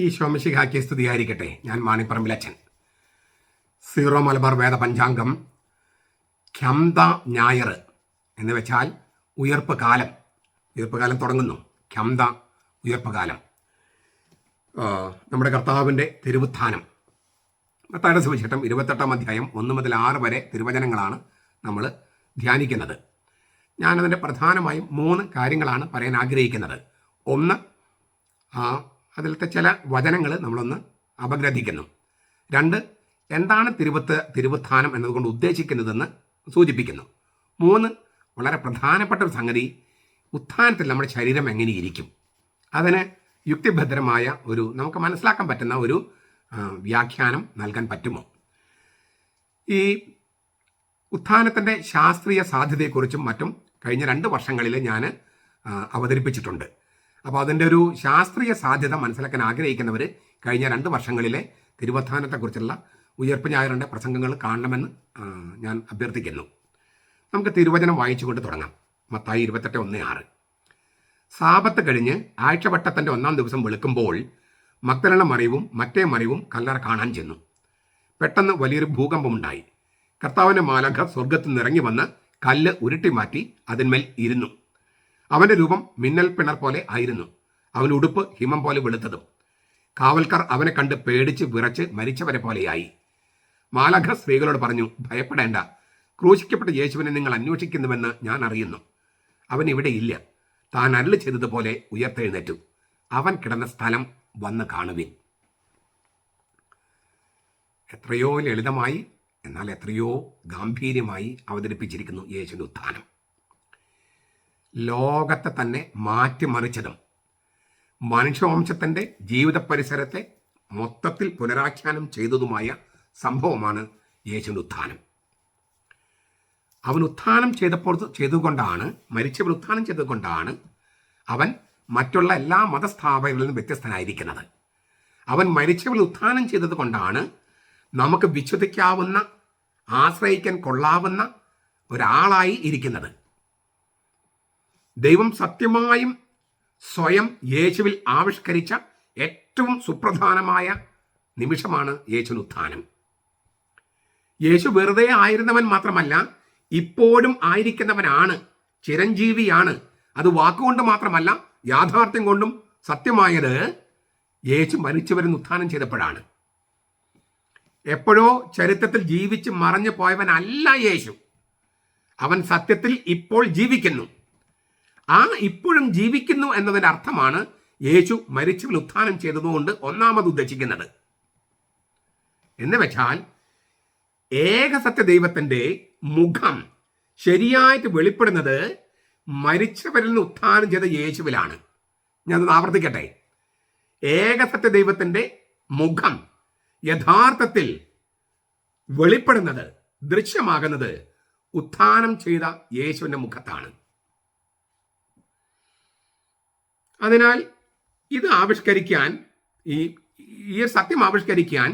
ഈ ശോമശിഹായ്ക്ക് സ്തുതിയായിരിക്കട്ടെ. ഞാൻ മാണിപ്പറമ്പിലച്ചൻ. സീറോ മലബാർ വേദ പഞ്ചാംഗം ഖ്യംത ഞായർ എന്ന് വെച്ചാൽ ഉയർപ്പ് കാലം. ഉയർപ്പ് കാലം തുടങ്ങുന്നു. ഖ്യംത ഉയർപ്പ് കാലം. നമ്മുടെ കർത്താവിൻ്റെ തിരുവുത്ഥാനം. മത്തായിയുടെ സുവിശേഷം 28-ാം അധ്യായം 1 മുതൽ 6 വരെ തിരുവചനങ്ങളാണ് നമ്മൾ ധ്യാനിക്കുന്നത്. ഞാനതിൻ്റെ പ്രധാനമായും 3 കാര്യങ്ങളാണ് പറയാൻ ആഗ്രഹിക്കുന്നത്. ഒന്ന്, അതിലത്തെ ചില വചനങ്ങൾ നമ്മളൊന്ന് അപഗ്രഥിക്കുന്നു. 2, എന്താണ് തിരുവുത്ഥാനം എന്നതുകൊണ്ട് ഉദ്ദേശിക്കുന്നതെന്ന് സൂചിപ്പിക്കുന്നു. 3, വളരെ പ്രധാനപ്പെട്ട ഒരു സംഗതി, ഉത്ഥാനത്തിൽ നമ്മുടെ ശരീരം എങ്ങനെയിരിക്കും, അതിന് യുക്തിഭദ്രമായ നമുക്ക് മനസ്സിലാക്കാൻ പറ്റുന്ന ഒരു വ്യാഖ്യാനം നൽകാൻ പറ്റുമോ. ഈ ഉത്ഥാനത്തിൻ്റെ ശാസ്ത്രീയ സാധ്യതയെക്കുറിച്ചും മറ്റും കഴിഞ്ഞ 2 വർഷങ്ങളിൽ ഞാൻ അവതരിപ്പിച്ചിട്ടുണ്ട്. അപ്പോൾ അതിൻ്റെ ഒരു ശാസ്ത്രീയ സാധ്യത മനസ്സിലാക്കാൻ ആഗ്രഹിക്കുന്നവർ കഴിഞ്ഞ 2 വർഷങ്ങളിലെ തിരുവുത്ഥാനത്തെക്കുറിച്ചുള്ള ഉയർപ്പ് ഞായറിൻ്റെ പ്രസംഗങ്ങൾ കാണണമെന്ന് ഞാൻ അഭ്യർത്ഥിക്കുന്നു. നമുക്ക് തിരുവചനം വായിച്ചുകൊണ്ട് തുടങ്ങാം. മത്തായി 28:1-6. സാബത്ത് കഴിഞ്ഞ് ആഴ്ചവട്ടത്തിൻ്റെ 1-ാം ദിവസം വെളുക്കുമ്പോൾ മഗ്ദലന മറിയവും മറ്റേ മറിയവും കല്ലറ കാണാൻ ചെന്നു. പെട്ടെന്ന് വലിയൊരു ഭൂകമ്പമുണ്ടായി. കർത്താവിൻ്റെ മാലാഖ സ്വർഗത്തിൽ നിന്നിറങ്ങി വന്ന് കല്ല് ഉരുട്ടി മാറ്റി അതിന്മേൽ ഇരുന്നു. അവൻ്റെ രൂപം മിന്നൽ പിണർ പോലെ ആയിരുന്നു. അവൻ്റെ ഉടുപ്പ് ഹിമം പോലെ വെളുത്തതും. കാവൽക്കാർ അവനെ കണ്ട് പേടിച്ച് വിറച്ച് മരിച്ചവരെ പോലെയായി. മാലാഖ സ്ത്രീകളോട് പറഞ്ഞു, ഭയപ്പെടേണ്ട, ക്രൂശിക്കപ്പെട്ട യേശുവിനെ നിങ്ങൾ അന്വേഷിക്കുന്നുവെന്ന് ഞാൻ അറിയുന്നു. അവൻ ഇവിടെ ഇല്ല. താൻ അരുളി ചെയ്തതുപോലെ ഉയർത്തെഴുന്നേറ്റു. അവൻ കിടന്ന സ്ഥലം വന്ന് കാണുവിൻ. എത്രയോ ലളിതമായി എന്നാൽ എത്രയോ ഗാംഭീര്യമായി അവതരിപ്പിച്ചിരിക്കുന്നു യേശുവിൻ്റെ ഉത്ഥാനം. ലോകത്തെ തന്നെ മാറ്റിമറിച്ചതും മനുഷ്യവംശത്തിൻ്റെ ജീവിത പരിസരത്തെ മൊത്തത്തിൽ പുനരാഖ്യാനം ചെയ്തതുമായ സംഭവമാണ് യേശുവിൻ്റെ ഉത്ഥാനം. അവൻ ഉത്ഥാനം ചെയ്തുകൊണ്ടാണ് മരിച്ചവൻ ഉത്ഥാനം ചെയ്തുകൊണ്ടാണ് അവൻ മറ്റുള്ള എല്ലാ മതസ്ഥാപനങ്ങളിൽ നിന്നും വ്യത്യസ്തനായിരിക്കുന്നത്. അവൻ മരിച്ചവൻ ഉത്ഥാനം ചെയ്തത് കൊണ്ടാണ് നമുക്ക് വിശ്വസിക്കാവുന്ന, ആശ്രയിക്കാൻ കൊള്ളാവുന്ന ഒരാളായി ഇരിക്കുന്നത്. ദൈവം സത്യമായും സ്വയം യേശുവിൽ ആവിഷ്കരിച്ച ഏറ്റവും സുപ്രധാനമായ നിമിഷമാണ് യേശുവിൻ്റെ ഉത്ഥാനം. യേശു വെറുതെ ആയിരുന്നവൻ മാത്രമല്ല, ഇപ്പോഴും ആയിരിക്കുന്നവനാണ്, ചിരഞ്ജീവിയാണ്. അത് വാക്കുകൊണ്ട് മാത്രമല്ല, യാഥാർത്ഥ്യം കൊണ്ടും സത്യമായത് യേശു മരിച്ചവരിൽ ഉത്ഥാനം ചെയ്തപ്പോഴാണ്. എപ്പോഴോ ചരിത്രത്തിൽ ജീവിച്ച് മറഞ്ഞു പോയവനല്ല യേശു. അവൻ സത്യത്തിൽ ഇപ്പോൾ ജീവിക്കുന്നു. ആ ഇപ്പോഴും ജീവിക്കുന്നു എന്നതിൻ്റെ അർത്ഥമാണ് യേശു മരിച്ചവരിൽ ഉത്ഥാനം ചെയ്തതുകൊണ്ട് ഒന്നാമത് ഉദ്ദേശിക്കുന്നത്. എന്ന് വെച്ചാൽ ഏകസത്യ ദൈവത്തിൻ്റെ മുഖം ശരിയായിട്ട് വെളിപ്പെടുന്നത് മരിച്ചവരിൽ നിന്ന് ഉത്ഥാനം ചെയ്ത യേശുവിലാണ്. ഞാനത് ആവർത്തിക്കട്ടെ. ഏകസത്യ ദൈവത്തിൻ്റെ മുഖം യഥാർത്ഥത്തിൽ വെളിപ്പെടുന്നത്, ദൃശ്യമാകുന്നത് ഉത്ഥാനം ചെയ്ത യേശുവിൻ്റെ മുഖത്താണ്. അതിനാൽ ഇത് ആവിഷ്കരിക്കാൻ, ഈ സത്യം ആവിഷ്കരിക്കാൻ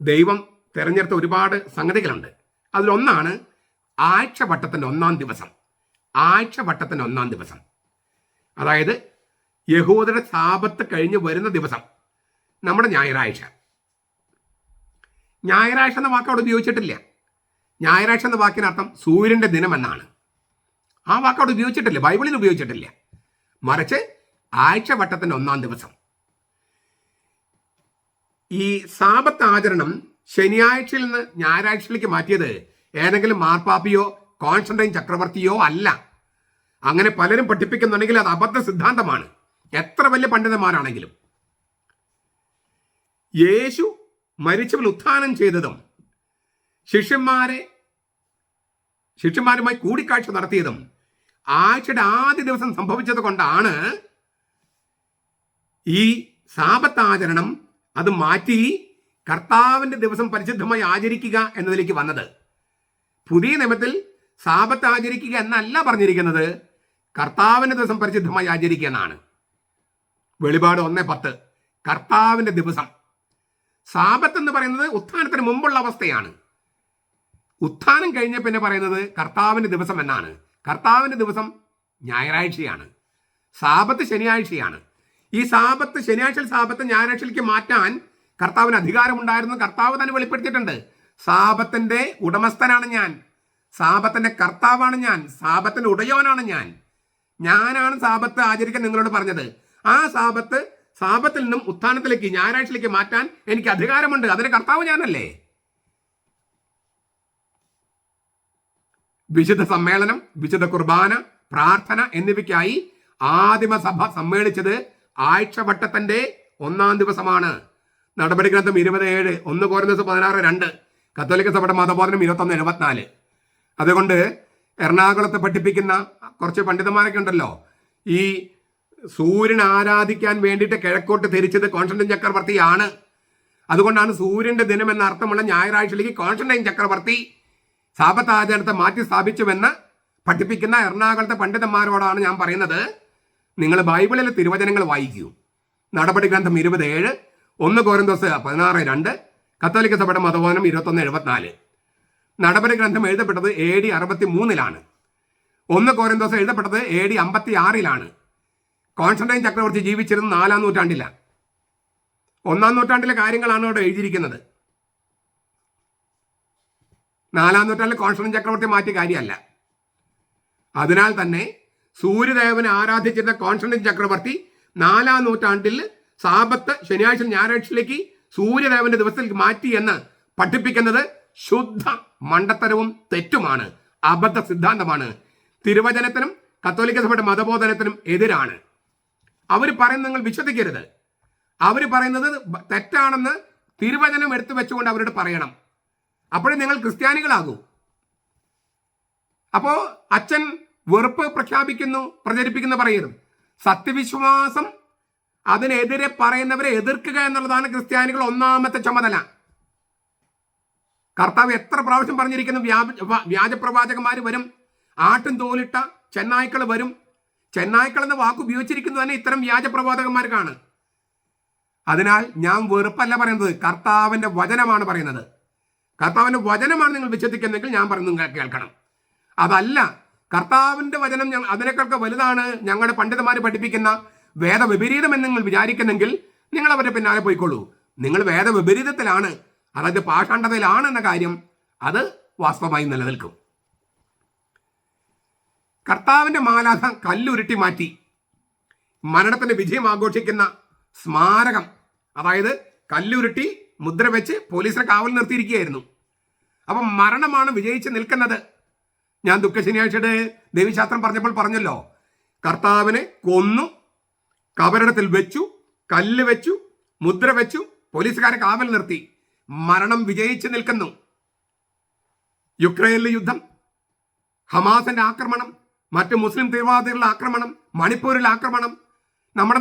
ദൈവം തിരഞ്ഞെടുത്ത ഒരുപാട് സംഗതികളുണ്ട്. അതിലൊന്നാണ് ആഴ്ചവട്ടത്തിൻ്റെ 1-ാം ദിവസം. ആഴ്ചവട്ടത്തിൻ്റെ 1-ാം ദിവസം, അതായത് യഹൂദരുടെ സാബത്ത് കഴിഞ്ഞ് വരുന്ന ദിവസം, നമ്മുടെ ഞായറാഴ്ച. ഞായറാഴ്ച എന്ന വാക്ക് അവിടെ ഉപയോഗിച്ചിട്ടില്ല. ഞായറാഴ്ച എന്ന വാക്കിനർത്ഥം സൂര്യൻ്റെ ദിനം എന്നാണ്. ആ വാക്ക് അവിടെ ഉപയോഗിച്ചിട്ടില്ല, ബൈബിളിൽ ഉപയോഗിച്ചിട്ടില്ല. മറിച്ച് ആഴ്ചവട്ടത്തിൻ്റെ 1-ാം ദിവസം. ഈ സാബത്ത് ആചരണം ശനിയാഴ്ചയിൽ നിന്ന് ഞായറാഴ്ചയിലേക്ക് മാറ്റിയത് ഏതെങ്കിലും മാർപ്പാപ്പിയോ കോൺസ്റ്റന്റൈൻ ചക്രവർത്തിയോ അല്ല. അങ്ങനെ പലരും പഠിപ്പിക്കുന്നുണ്ടെങ്കിൽ അത് അബദ്ധ സിദ്ധാന്തമാണ്, എത്ര വലിയ പണ്ഡിതന്മാരാണെങ്കിലും. യേശു മരിച്ചവൻ ഉത്ഥാനം ചെയ്തതും ശിഷ്യന്മാരുമായി കൂടിക്കാഴ്ച നടത്തിയതും ആഴ്ചയുടെ ആദ്യ ദിവസം സംഭവിച്ചത് കൊണ്ടാണ് ഈ സാബത്താചരണം അത് മാറ്റി കർത്താവിൻ്റെ ദിവസം പരിശുദ്ധമായി ആചരിക്കുക എന്നതിലേക്ക് വന്നത്. പുതിയ നിയമത്തിൽ സാബത്ത് ആചരിക്കുക എന്നല്ല പറഞ്ഞിരിക്കുന്നത്, കർത്താവിൻ്റെ ദിവസം പരിശുദ്ധമായി ആചരിക്കുക എന്നാണ്. വെളിപാട് 1:10 കർത്താവിൻ്റെ ദിവസം. സാബത്ത് എന്ന് പറയുന്നത് ഉത്ഥാനത്തിന് മുമ്പുള്ള അവസ്ഥയാണ്. ഉത്ഥാനം കഴിഞ്ഞ പിന്നെ പറയുന്നത് കർത്താവിൻ്റെ ദിവസം എന്നാണ്. കർത്താവിൻ്റെ ദിവസം ഞായറാഴ്ചയാണ്, സാബത്ത് ശനിയാഴ്ചയാണ്. ഈ സാബത്ത് ശനിയാഴ്ച സാബത്ത് ഞായറാഴ്ചയിലേക്ക് മാറ്റാൻ കർത്താവിന് അധികാരമുണ്ടായിരുന്നു. കർത്താവ് തന്നെ വെളിപ്പെടുത്തിയിട്ടുണ്ട്. സാബത്തിന്റെ ഉടമസ്ഥനാണ് ഞാൻ, സാബത്തിന്റെ കർത്താവാണ് ഞാൻ, സാബത്തിന്റെ ഉടയോനാണ് ഞാനാണ് സാബത്ത് ആചരിക്കാൻ നിങ്ങളോട് പറഞ്ഞത്. ആ സാബത്തിൽ നിന്നും ഉത്ഥാനത്തിലേക്ക് ഞായറാഴ്ചയിലേക്ക് മാറ്റാൻ എനിക്ക് അധികാരമുണ്ട്. അതിന്റെ കർത്താവ് ഞാനല്ലേ? വിശുദ്ധ സമ്മേളനം, വിശുദ്ധ കുർബാന, പ്രാർത്ഥന എന്നിവയ്ക്കായി ആദിമസഭ സമ്മേളിച്ചത് ആഴ്ചവട്ടത്തിന്റെ 1-ാം ദിവസമാണ്. നടപടി ഗ്രന്ഥം 27, 1 Corinthians 16:2, കത്തോലിക്ക സഭയുടെ മതബോധനം 21:74. അതുകൊണ്ട് എറണാകുളത്ത് പഠിപ്പിക്കുന്ന കുറച്ച് പണ്ഡിതന്മാരൊക്കെ ഉണ്ടല്ലോ, ഈ സൂര്യൻ ആരാധിക്കാൻ വേണ്ടിയിട്ട് കിഴക്കോട്ട് തിരിച്ചത് കോൺസ്റ്റന്റൈൻ ചക്രവർത്തിയാണ്. അതുകൊണ്ടാണ് സൂര്യന്റെ ദിനം എന്ന അർത്ഥമുള്ള ഞായറാഴ്ചയിലേക്ക് കോൺസ്റ്റന്റൈൻ ചക്രവർത്തി സാബത്ത് ആചരണത്തെ മാറ്റി സ്ഥാപിച്ചുവെന്ന് പഠിപ്പിക്കുന്ന എറണാകുളത്തെ പണ്ഡിതന്മാരോടാണ് ഞാൻ പറയുന്നത്, നിങ്ങൾ ബൈബിളിലെ തിരുവചനങ്ങൾ വായിക്കൂ. നടപടി ഗ്രന്ഥം 27, 1 Corinthians 16:2, കത്തോലിക്ക സഭയുടെ മതബോധനം 21:74. നടപടി ഗ്രന്ഥം എഴുതപ്പെട്ടത് AD 63-ലാണ്. 1 Corinthians എഴുതപ്പെട്ടത് AD 56-ലാണ്. കോൺസ്റ്റന്റൈൻ ചക്രവർത്തി ജീവിച്ചിരുന്നത് 4-ാം നൂറ്റാണ്ടിലാണ്. 1-ാം നൂറ്റാണ്ടിലെ കാര്യങ്ങളാണ് അവിടെ എഴുതിയിരിക്കുന്നത്. 4-ാം നൂറ്റാണ്ടിൽ കോൺസ്റ്റന്റൈൻ ചക്രവർത്തി മാറ്റിയ കാര്യമല്ല. അതിനാൽ തന്നെ സൂര്യദേവനെ ആരാധിച്ചിരുന്ന കോൺസ്റ്റന്റൈൻ ചക്രവർത്തി 4-ാം നൂറ്റാണ്ടിൽ സാബത്ത് ശനിയാഴ്ച ഞായറാഴ്ചയിലേക്ക് സൂര്യദേവന്റെ ദിവസത്തിലേക്ക് മാറ്റി എന്ന് പഠിപ്പിക്കുന്നത് ശുദ്ധ മണ്ടത്തരവും തെറ്റുമാണ്, അബദ്ധ സിദ്ധാന്തമാണ്. തിരുവചനത്തിനും കത്തോലിക്ക സഭയുടെ മതബോധനത്തിനും എതിരാണ്. അവർ പറയുന്നത് നിങ്ങൾ വിശ്വസിക്കരുത്. അവർ പറയുന്നത് തെറ്റാണെന്ന് തിരുവചനം എടുത്തു വെച്ചുകൊണ്ട് അവരോട് പറയണം. അപ്പോഴേ നിങ്ങൾ ക്രിസ്ത്യാനികളാകൂ. അപ്പോ അച്ഛൻ വെറുപ്പ് പ്രചരിപ്പിക്കുന്നു പറയരുത്. സത്യവിശ്വാസം അതിനെതിരെ പറയുന്നവരെ എതിർക്കുക എന്നുള്ളതാണ് ക്രിസ്ത്യാനികൾ ഒന്നാമത്തെ ചുമതല. കർത്താവ് എത്ര പ്രാവശ്യം പറഞ്ഞിരിക്കുന്നു, വ്യാജപ്രവാചകന്മാർ വരും, ആട്ടും തോലിട്ട ചെന്നായ്ക്കൾ വരും. ചെന്നായ്ക്കൾ എന്ന വാക്ക് ഉപയോഗിച്ചിരിക്കുന്നത് തന്നെ ഇത്തരം വ്യാജപ്രവാചകന്മാർക്കാണ്. അതിനാൽ ഞാൻ വെറുപ്പല്ല പറയുന്നത്, കർത്താവിന്റെ വചനമാണ് പറയുന്നത്. കർത്താവിന്റെ വചനമാണ് നിങ്ങൾ വിശ്വസിക്കുന്നെങ്കിൽ ഞാൻ പറയുന്നത് കേൾക്കണം. അതല്ല കർത്താവിന്റെ വചനം അതിനേക്കാൾക്ക് വലുതാണ് ഞങ്ങളുടെ പണ്ഡിതന്മാർ പഠിപ്പിക്കുന്ന വേദവിപരീതം എന്ന് നിങ്ങൾ വിചാരിക്കുന്നെങ്കിൽ നിങ്ങൾ അവരുടെ പിന്നാലെ പോയിക്കൊള്ളൂ. നിങ്ങൾ വേദവിപരീതത്തിലാണ്, അതായത് പാഷാണ്ഡതയിലാണ് എന്ന കാര്യം അത് വാസ്തവമായി നിലനിൽക്കും. കർത്താവിന്റെ മാലാഖ കല്ലുരുട്ടി മാറ്റി മരണത്തിന്റെ വിജയം ആഘോഷിക്കുന്ന സ്മാരകം, അതായത് കല്ലുരുട്ടി മുദ്ര വെച്ച് പോലീസിനെ കാവൽ നിർത്തിയിരിക്കുകയായിരുന്നു. അപ്പം മരണമാണ് വിജയിച്ച് നിൽക്കുന്നത്. ഞാൻ ദുഃഖശനിയാഴ്ചയുടെ ദേവീശാസ്ത്രം പറഞ്ഞപ്പോൾ പറഞ്ഞല്ലോ, കർത്താവിനെ കൊന്നു, കബറിടത്തിൽ വെച്ചു, കല്ല് വെച്ചു, മുദ്ര വെച്ചു, പോലീസുകാരെ കാവൽ നിർത്തി. മരണം വിജയിച്ച് നിൽക്കുന്നു. യുക്രൈനിലെ യുദ്ധം, ഹമാസിന്റെ ആക്രമണം, മറ്റ് മുസ്ലിം തീവ്രവാദികളുടെ ആക്രമണം, മണിപ്പൂരിലെ ആക്രമണം, നമ്മുടെ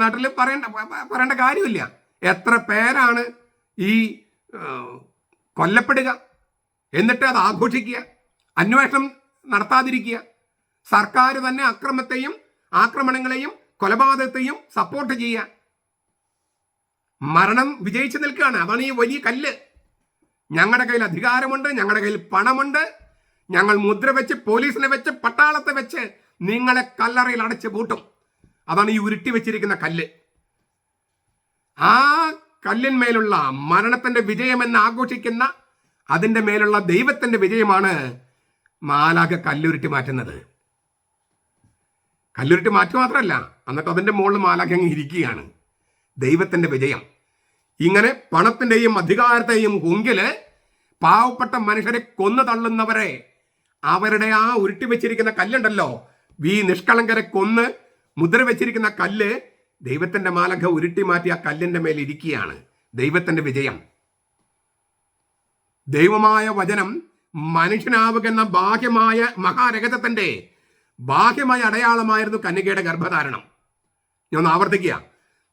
നാട്ടിൽ പറയേണ്ട കാര്യമില്ല. എത്ര പേരാണ് ഈ കൊല്ലപ്പെടുക, എന്നിട്ട് അത് ആഘോഷിക്കുക, അന്വേഷണം നടത്താതിരിക്കുക, സർക്കാർ തന്നെ അക്രമത്തെയും ആക്രമണങ്ങളെയും കൊലപാതകത്തെയും സപ്പോർട്ട് ചെയ്യുക. മരണം വിജയിച്ചു നിൽക്കുകയാണ്. അതാണ് ഈ വലിയ കല്ല്. ഞങ്ങളുടെ കയ്യിൽ അധികാരമുണ്ട്, ഞങ്ങളുടെ കയ്യിൽ പണമുണ്ട്, ഞങ്ങൾ മുദ്ര വെച്ച്, പോലീസിനെ വെച്ച്, പട്ടാളത്തെ വെച്ച് നിങ്ങളെ കല്ലറയിൽ അടച്ചു പൂട്ടും. അതാണ് ഈ ഉരുട്ടി വെച്ചിരിക്കുന്ന കല്ല്. ആ കല്ലിന്മേലുള്ള മരണത്തിന്റെ വിജയമെന്ന് ആഘോഷിക്കുന്ന അതിൻ്റെ മേലുള്ള ദൈവത്തിന്റെ വിജയമാണ് മാലാഖ കല്ലുരുട്ടി മാറ്റുന്നത്. കല്ലുരുട്ടി മാറ്റി മാത്രമല്ല, എന്നിട്ട് അതിൻ്റെ മുകളിൽ മാലാഖ അങ്ങ് ഇരിക്കുകയാണ്. ദൈവത്തിന്റെ വിജയം. ഇങ്ങനെ പണത്തിന്റെയും അധികാരത്തെയും ഹുങ്കില് പാവപ്പെട്ട മനുഷ്യരെ കൊന്നു തള്ളുന്നവരെ, അവരുടെ ആ ഉരുട്ടി വെച്ചിരിക്കുന്ന കല്ലുണ്ടല്ലോ, നിഷ്കളങ്കരെ കൊന്ന് മുദ്ര വെച്ചിരിക്കുന്ന കല്ല്, ദൈവത്തിന്റെ മാലാഖ ഉരുട്ടി മാറ്റി ആ കല്ലിന്റെ മേൽ ഇരിക്കുകയാണ്. ദൈവത്തിന്റെ വിജയം. ദൈവമായ വചനം മനുഷ്യനാവുകെന്ന ബാഹ്യമായ മഹാരഹസ്യത്തിന്റെ ബാഹ്യമായ അടയാളമായിരുന്നു കന്യകയുടെ ഗർഭധാരണം. ഞാൻ ഒന്ന് ആവർത്തിക്കുക,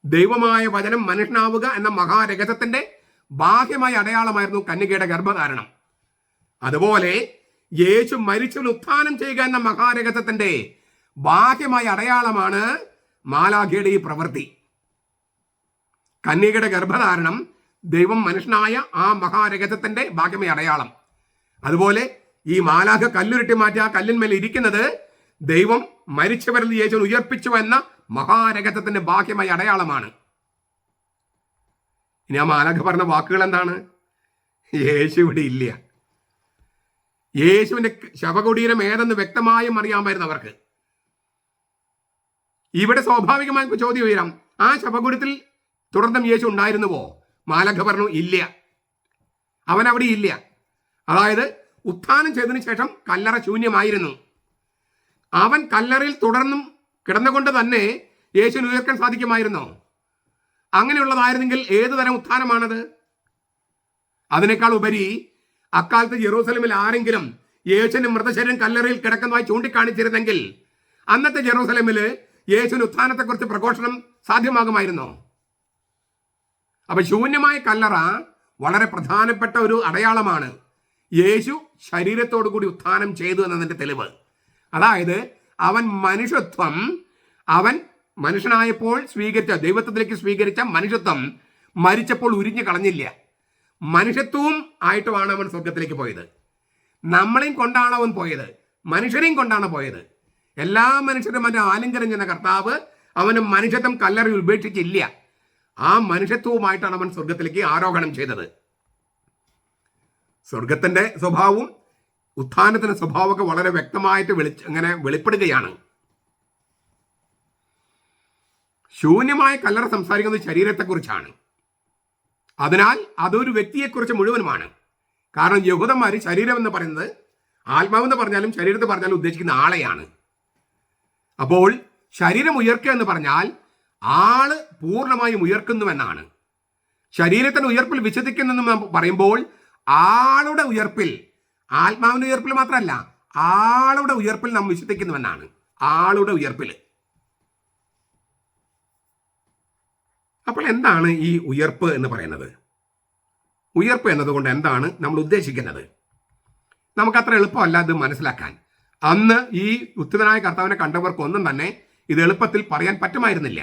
ദൈവമായ വചനം മനുഷ്യനാവുക എന്ന മഹാരഹസ്യത്തിന്റെ ബാഹ്യമായ അടയാളമായിരുന്നു കന്യകയുടെ ഗർഭധാരണം. അതുപോലെ യേശു മരിച്ചവൻ ഉത്ഥാനം ചെയ്യുക എന്ന മഹാരഹസ്യത്തിന്റെ ബാഹ്യമായ അടയാളമാണ് മാലാഖയുടെ ഈ പ്രവൃത്തി. കന്യകയുടെ ഗർഭധാരണം ദൈവം മനുഷ്യനായ ആ മഹാരഹസ്യത്തിന്റെ ബാഹ്യമായ അടയാളം. അതുപോലെ ഈ മാലാഖ കല്ലുരുട്ടി മാറ്റി ആ കല്ലിന്മേൽ ഇരിക്കുന്നത് ദൈവം മരിച്ചവരിൽ യേശുവിനെ ഉയർപ്പിച്ചു എന്ന മഹാരഹസ്യത്തിന്റെ ബാഹ്യമായ അടയാളമാണ്. ഇനി ആ മാലാഖ പറഞ്ഞ വാക്കുകൾ എന്താണ്? യേശു ഇവിടെ ഇല്ല. യേശുവിന്റെ ശവകുടീരം ഏതെന്ന് വ്യക്തമായും അറിയാമായിരുന്നു അവർക്ക്. ഇവിടെ സ്വാഭാവികമായി ചോദ്യം ഉയരാം, ആ ശവകുടീരത്തിൽ തുടർന്നും യേശു ഉണ്ടായിരുന്നുവോ? മാലാഖ പറഞ്ഞു ഇല്ല, അവൻ അവിടെ ഇല്ല. അതായത് ഉത്ഥാനം ചെയ്തതിനു ശേഷം കല്ലറ ശൂന്യമായിരുന്നു. അവൻ കല്ലറയിൽ തുടർന്നും കിടന്നുകൊണ്ട് തന്നെ യേശുവിന് ഉയർക്കാൻ സാധിക്കുമായിരുന്നോ? അങ്ങനെയുള്ളതായിരുന്നെങ്കിൽ ഏതു തരം ഉത്ഥാനമാണത്? അതിനേക്കാൾ ഉപരി അക്കാലത്ത് ജെറൂസലമിൽ ആരെങ്കിലും യേശുവിന്റെ മൃതശരീരം കല്ലറയിൽ കിടക്കുന്നതായി ചൂണ്ടിക്കാണിച്ചിരുന്നെങ്കിൽ അന്നത്തെ ജെറൂസലമില് യേശുവിന്റെ ഉത്ഥാനത്തെക്കുറിച്ച് പ്രഘോഷണം സാധ്യമാകുമായിരുന്നോ? അപ്പൊ ശൂന്യമായ കല്ലറ വളരെ പ്രധാനപ്പെട്ട ഒരു അടയാളമാണ്. യേശു ശരീരത്തോടു കൂടി ഉത്ഥാനം ചെയ്തു എന്നതിന്റെ തെളിവ്. അതായത് അവൻ മനുഷ്യത്വം, അവൻ മനുഷ്യനായപ്പോൾ സ്വീകരിച്ച, ദൈവത്വത്തിലേക്ക് സ്വീകരിച്ച മനുഷ്യത്വം മരിച്ചപ്പോൾ ഉരിഞ്ഞു കളഞ്ഞില്ല. മനുഷ്യത്വവും ആയിട്ടുമാണ് അവൻ സ്വർഗത്തിലേക്ക് പോയത്. നമ്മളെയും കൊണ്ടാണ് അവൻ പോയത്, മനുഷ്യരെയും കൊണ്ടാണ് പോയത്. എല്ലാ മനുഷ്യരും അവന്റെ ആലിംഗനം ചെയ്യുന്ന കർത്താവ് അവന് മനുഷ്യത്വം കല്ലറയിൽ ഉപേക്ഷിച്ചില്ല. ആ മനുഷ്യത്വവുമായിട്ടാണ് അവൻ സ്വർഗത്തിലേക്ക് ആരോഹണം ചെയ്തത്. സ്വർഗത്തിന്റെ സ്വഭാവവും ഉത്ഥാനത്തിന്റെ സ്വഭാവമൊക്കെ വളരെ വ്യക്തമായിട്ട് വെളിപ്പെടുകയാണ്. ശൂന്യമായ കല്ലറ സംസാരിക്കുന്നത് ശരീരത്തെക്കുറിച്ചാണ്. അതിനാൽ അതൊരു വ്യക്തിയെക്കുറിച്ച് മുഴുവനുമാണ്. കാരണം യഹൂദന്മാർ ശരീരം എന്ന് പറയുന്നത്, ആത്മാവെന്ന് പറഞ്ഞാലും ശരീരത്തെ പറഞ്ഞാലും ഉദ്ദേശിക്കുന്ന ആളെയാണ്. അപ്പോൾ ശരീരം ഉയർക്കുക എന്ന് പറഞ്ഞാൽ ആള് പൂർണ്ണമായും ഉയർക്കുന്നുവെന്നാണ്. ശരീരത്തിന്റെ ഉയർപ്പിൽ വിശ്വസിക്കുന്നു പറയുമ്പോൾ ആളുടെ ഉയർപ്പിൽ, ആത്മാവിന്റെ ഉയർപ്പിൽ മാത്രമല്ല, ആളുടെ ഉയർപ്പിൽ നാം വിശ്വസിക്കുന്നുവെന്നാണ്. ആളുടെ ഉയർപ്പിൽ. അപ്പോൾ എന്താണ് ഈ ഉയർപ്പ് എന്ന് പറയുന്നത്? ഉയർപ്പ് എന്നതുകൊണ്ട് എന്താണ് നമ്മൾ ഉദ്ദേശിക്കുന്നത്? നമുക്കത്ര എളുപ്പമല്ല ഇത് മനസ്സിലാക്കാൻ. അന്ന് ഈ ഉത്ഥിതനായ കർത്താവിനെ കണ്ടവർക്കൊന്നും തന്നെ ഇത് എളുപ്പത്തിൽ പറയാൻ പറ്റുമായിരുന്നില്ല.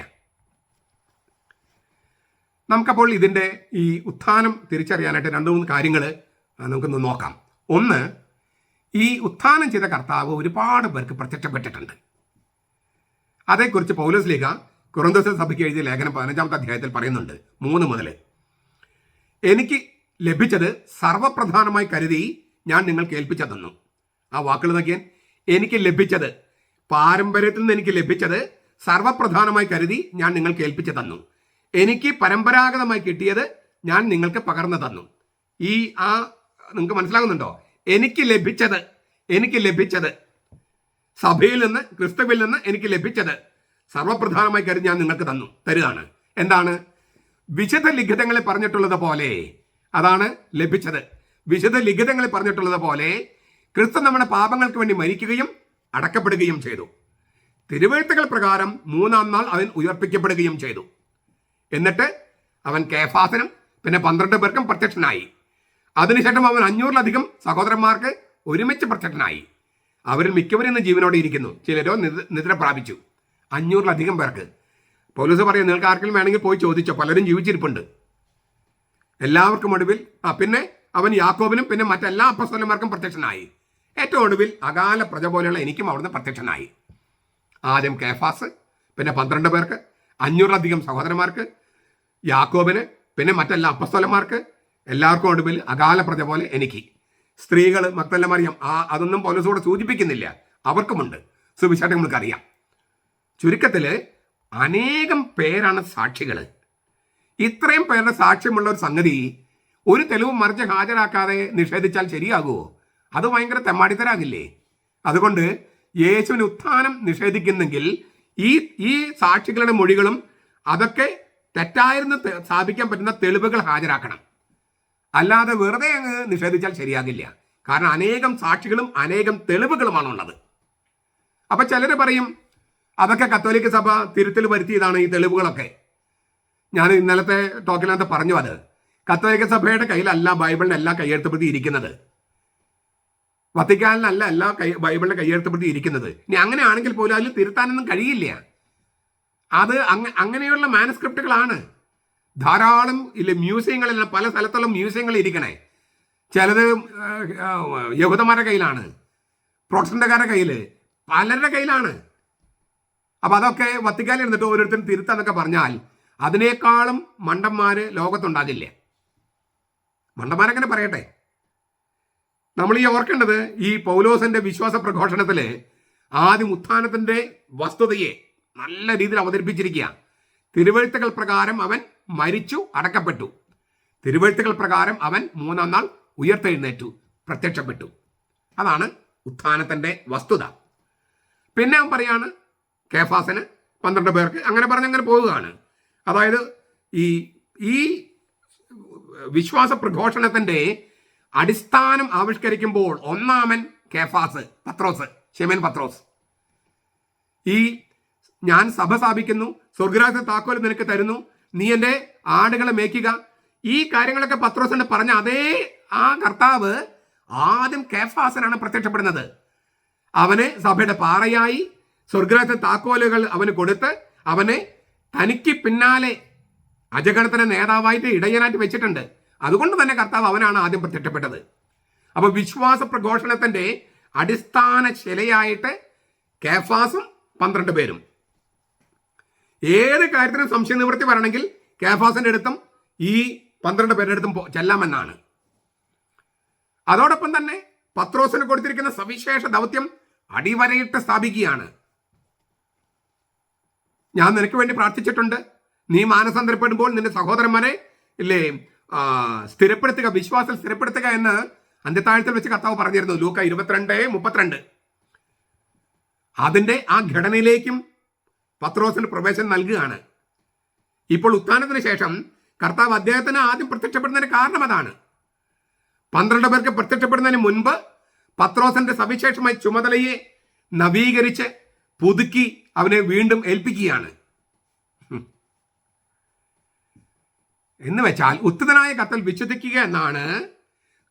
നമുക്കപ്പോൾ ഇതിൻ്റെ ഈ ഉത്ഥാനം തിരിച്ചറിയാനായിട്ട് 2-3 കാര്യങ്ങൾ നമുക്കൊന്ന് നോക്കാം. ഒന്ന്, ഈ ഉത്ഥാനം ചെയ്ത കർത്താവ് ഒരുപാട് പേർക്ക് പ്രത്യക്ഷപ്പെട്ടിട്ടുണ്ട്. അതേക്കുറിച്ച് പൗലോസ് ലേഖ കൊറിന്തോസ് സഭയ്ക്ക് എഴുതിയ ലേഖനം 15-ാമത്തെ അധ്യായത്തിൽ പറയുന്നുണ്ട്. 3 മുതൽ, എനിക്ക് ലഭിച്ചത് സർവപ്രധാനമായി കരുതി ഞാൻ നിങ്ങൾക്ക് ഏൽപ്പിച്ചു തന്നു. ആ വാക്കുകൾ നോക്കിയാൽ, എനിക്ക് ലഭിച്ചത്, പാരമ്പര്യത്തിൽ നിന്ന് എനിക്ക് ലഭിച്ചത് സർവപ്രധാനമായി കരുതി ഞാൻ നിങ്ങൾക്ക് ഏൽപ്പിച്ചു തന്നു. എനിക്ക് പരമ്പരാഗതമായി കിട്ടിയത് ഞാൻ നിങ്ങൾക്ക് പകർന്നു തന്നു. നിങ്ങൾക്ക് മനസ്സിലാകുന്നുണ്ടോ? എനിക്ക് ലഭിച്ചത് സഭയിൽ നിന്ന്, ക്രിസ്തുവിൽ നിന്ന് എനിക്ക് ലഭിച്ചത് സർവപ്രധാനമായി കരുതി ഞാൻ നിങ്ങൾക്ക് തരുകയാണ്. എന്താണ്? വിശുദ്ധ ലിഖിതങ്ങളിൽ പറഞ്ഞിട്ടുള്ളത് പോലെ, അതാണ് ലഭിച്ചത്. വിശുദ്ധ ലിഖിതങ്ങളിൽ പറഞ്ഞിട്ടുള്ളത് പോലെ ക്രിസ്തു നമ്മുടെ പാപങ്ങൾക്ക് വേണ്ടി മരിക്കുകയും അടക്കപ്പെടുകയും ചെയ്തു. തിരുവെഴുത്തുകൾ പ്രകാരം 3-ാം നാൾ അവൻ ഉയർപ്പിക്കപ്പെടുകയും ചെയ്തു. എന്നിട്ട് അവൻ കേഫാസിനും പിന്നെ 12 പേർക്കും പ്രത്യക്ഷനായി. അതിനുശേഷം അവൻ 500-ലധികം സഹോദരന്മാർക്ക് ഒരുമിച്ച് പ്രത്യക്ഷനായി. അവരിൽ മിക്കവരും ഇന്ന് ജീവനോടെ ഇരിക്കുന്നു, ചിലരോ നിദ്ര പ്രാപിച്ചു. 500-ലധികം പേർക്ക്. പൗലോസ് പറയും, നിങ്ങൾക്ക് ആർക്കെങ്കിലും വേണമെങ്കിൽ പോയി ചോദിച്ചോ, പലരും ജീവിച്ചിരിപ്പുണ്ട്. എല്ലാവർക്കും ഒടുവിൽ പിന്നെ അവൻ യാക്കോബിനും പിന്നെ മറ്റെല്ലാ അപ്പസ്തലന്മാർക്കും പ്രത്യക്ഷനായി. ഏറ്റവും ഒടുവിൽ അകാല പ്രജ പോലെയുള്ള എനിക്കും അവിടുന്ന് പ്രത്യക്ഷനായി. ആദ്യം കേഫാസ്, പിന്നെ 12 പേർക്ക്, 500-ലധികം സഹോദരന്മാർക്ക്, യാക്കോബിന്, പിന്നെ മറ്റെല്ലാ അപ്പസ്തലന്മാർക്ക്, എല്ലാവർക്കും ഒടുവിൽ അകാല പ്രജ പോലെ എനിക്ക്. സ്ത്രീകൾ, മക്തല്ല മറിയം, അതൊന്നും പൗലോസോട് സൂചിപ്പിക്കുന്നില്ല, അവർക്കുമുണ്ട്. സുവിശേഷം നമ്മൾക്കറിയാം. ചുരുക്കത്തിൽ അനേകം പേരാണ് സാക്ഷികൾ. ഇത്രയും പേരുടെ സാക്ഷ്യമുള്ള ഒരു സംഗതി ഒരു തെളിവും മറിച്ച് ഹാജരാക്കാതെ നിഷേധിച്ചാൽ ശരിയാകുമോ? അത് ഭയങ്കര തെമ്മാടിത്തരാകില്ലേ? അതുകൊണ്ട് യേശുവിന് ഉത്ഥാനം നിഷേധിക്കുന്നെങ്കിൽ ഈ സാക്ഷികളുടെ മൊഴികളും അതൊക്കെ തെറ്റായിരുന്നു സ്ഥാപിക്കാൻ പറ്റുന്ന തെളിവുകൾ ഹാജരാക്കണം. അല്ലാതെ വെറുതെ അങ്ങ് നിഷേധിച്ചാൽ ശരിയാകില്ല. കാരണം അനേകം സാക്ഷികളും അനേകം തെളിവുകളുമാണുള്ളത്. അപ്പൊ ചിലർ പറയും അതൊക്കെ കത്തോലിക്ക സഭ തിരുത്തൽ വരുത്തിയതാണ് ഈ തെളിവുകളൊക്കെ. ഞാൻ ഇന്നലത്തെ ടോക്കിനകത്ത് പറഞ്ഞു, അത് കത്തോലിക്ക സഭയുടെ കയ്യിലല്ല ബൈബിളിന്റെ എല്ലാ കയ്യെഴുത്തുപ്രതി ഇരിക്കുന്നത്. വത്തിക്കാനിലല്ല എല്ലാ ബൈബിളിന്റെ കയ്യെഴുത്തുപ്രതി ഇരിക്കുന്നത്. ഇനി അങ്ങനെയാണെങ്കിൽ പോലും അതിൽ തിരുത്താനൊന്നും കഴിയില്ല. അത് അങ്ങനെയുള്ള മാനുസ്ക്രിപ്റ്റുകളാണ്. ധാരാളം മ്യൂസിയങ്ങളിൽ, പല സ്ഥലത്തുള്ള മ്യൂസിയങ്ങളിൽ ഇരിക്കണേ. ചിലത് യഹൂദന്മാരുടെ കയ്യിലാണ്, പ്രൊട്ടസ്റ്റന്റുകാരുടെ കയ്യിൽ, പലരുടെ കയ്യിലാണ്. അപ്പൊ അതൊക്കെ വത്തിക്കാനിൽ ഇരുന്നിട്ട് ഓരോരുത്തരും തിരുത്താന്നൊക്കെ പറഞ്ഞാൽ അതിനേക്കാളും മണ്ടന്മാര് ലോകത്തുണ്ടാകില്ല. മണ്ടന്മാരങ്ങനെ പറയട്ടെ. നമ്മൾ ഈ ഓർക്കേണ്ടത്, ഈ പൗലോസിന്റെ വിശ്വാസ പ്രഘോഷണത്തില് ആദ്യം ഉത്ഥാനത്തിന്റെ വസ്തുതയെ നല്ല രീതിയിൽ അവതരിപ്പിച്ചിരിക്കുക. തിരുവെഴുത്തുകൾ പ്രകാരം അവൻ മരിച്ചു, അടക്കപ്പെട്ടു. തിരുവെഴുത്തുകൾ പ്രകാരം അവൻ 3-ാം നാൾ ഉയർത്തെഴുന്നേറ്റു, പ്രത്യക്ഷപ്പെട്ടു. അതാണ് ഉത്ഥാനത്തിന്റെ വസ്തുത. പിന്നെ അവൻ പറയാണ് കേഫാസിന് 12 പേർക്ക്, അങ്ങനെ പറഞ്ഞങ്ങനെ പോവുകയാണ്. അതായത് ഈ വിശ്വാസ പ്രഘോഷണത്തിന്റെ അടിസ്ഥാനം ആവിഷ്കരിക്കുമ്പോൾ ഒന്നാമൻ കേഫാസ്, പത്രോസ്. ഞാൻ സഭ സ്ഥാപിക്കുന്നു, സ്വർഗ്ഗരാജ്യത്തെ താക്കോൽ നിനക്ക് തരുന്നു, നീ എൻ്റെ ആടുകളെ മേയ്ക്കുക, ഈ കാര്യങ്ങളൊക്കെ പത്രോസിന് പറഞ്ഞ അതേ ആ കർത്താവ് ആദ്യം കേഫാസിനാണ് പ്രത്യക്ഷപ്പെടുന്നത്. അവന് സഭയുടെ പാറയായി സ്വർഗ്ഗരാജ്യത്തെ താക്കോലുകൾ അവന് കൊടുത്ത് അവനെ തനിക്ക് പിന്നാലെ അജഗണത്തിന് നേതാവായിട്ട് ഇടയനായിട്ട് വെച്ചിട്ടുണ്ട്. അതുകൊണ്ട് തന്നെ കർത്താവ് അവനാണ് ആദ്യം പ്രത്യക്ഷപ്പെട്ടത്. അപ്പൊ വിശ്വാസ പ്രഘോഷണത്തിന്റെ അടിസ്ഥാന ശിലയായിട്ട് കേഫാസും 12 പേരും. ഏത് കാര്യത്തിനും സംശയ നിവൃത്തി വരണമെങ്കിൽ കേഫാസിന്റെ അടുത്തും ഈ 12 പേരുടെ അടുത്തും ചെല്ലാമെന്നാണ്. അതോടൊപ്പം തന്നെ പത്രോസിന് കൊടുത്തിരിക്കുന്ന സവിശേഷ ദൗത്യം അടിവരയിട്ട് സ്ഥാപിക്കുകയാണ്. ഞാൻ നിനക്ക് വേണ്ടി പ്രാർത്ഥിച്ചിട്ടുണ്ട്, നീ മാനസാന്തരപ്പെടുമ്പോൾ നിന്റെ സഹോദരന്മാരെ സ്ഥിരപ്പെടുത്തുക, വിശ്വാസം സ്ഥിരപ്പെടുത്തുക എന്ന് അന്ത്യത്താഴത്തിൽ വെച്ച് കർത്താവ് പറഞ്ഞിരുന്നു, ലൂക്ക 22:32. അതിന്റെ ആ ഘടനയിലേക്കും പത്രോസിന് പ്രവേശനം നൽകുകയാണ്. ഇപ്പോൾ ഉത്ഥാനത്തിന് ശേഷം കർത്താവ് അദ്ദേഹത്തിന് ആദ്യം പ്രത്യക്ഷപ്പെടുന്നതിന് കാരണം അതാണ്. 12 പേർക്ക് പ്രത്യക്ഷപ്പെടുന്നതിന് മുൻപ് പത്രോസിന്റെ സവിശേഷമായ ചുമതലയെ നവീകരിച്ച് പുതുക്കി അവനെ വീണ്ടും ഏൽപ്പിക്കുകയാണ്. എന്ന് വെച്ചാൽ ഉത്ഥിതനായ കർത്താവിൽ വിശ്വസിക്കുക എന്നാണ്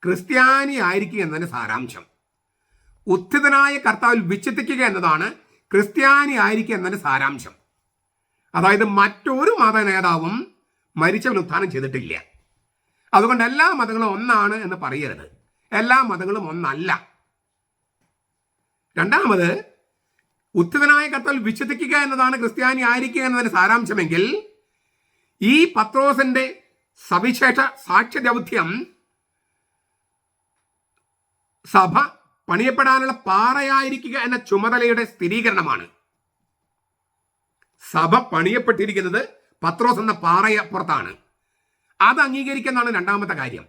ക്രിസ്ത്യാനി ആയിരിക്കുക എന്നതിന്റെ സാരാംശം. ഉത്ഥിതനായ കർത്താവിൽ വിശ്വസിക്കുക എന്നതാണ് ക്രിസ്ത്യാനി ആയിരിക്കുക എന്നതിന്റെ സാരാംശം. അതായത് മറ്റൊരു മത നേതാവും മരിച്ചവൻ ഉത്ഥാനം ചെയ്തിട്ടില്ല. അതുകൊണ്ട് എല്ലാ മതങ്ങളും ഒന്നാണ് എന്ന് പറയരുത്. എല്ലാ മതങ്ങളും ഒന്നല്ല. രണ്ടാമത്, ഉത്ഥിതനായ കർത്താവിൽ വിശ്വസിക്കുക എന്നതാണ് ക്രിസ്ത്യാനി ആയിരിക്കുക എന്നതിന്റെ സാരാംശമെങ്കിൽ ഈ പത്രോസിന്റെ സവിശേഷ സാക്ഷ്യ ദൗത്യം സഭ പണിയപ്പെടാനുള്ള പാറയായിരിക്കുക എന്ന ചുമതലയുടെ സ്ഥിരീകരണമാണ്. സഭ പണിയപ്പെട്ടിരിക്കുന്നത് പത്രോസ് എന്ന പാറയപ്പുറത്താണ്. അത് അംഗീകരിക്കുന്നതാണ് രണ്ടാമത്തെ കാര്യം.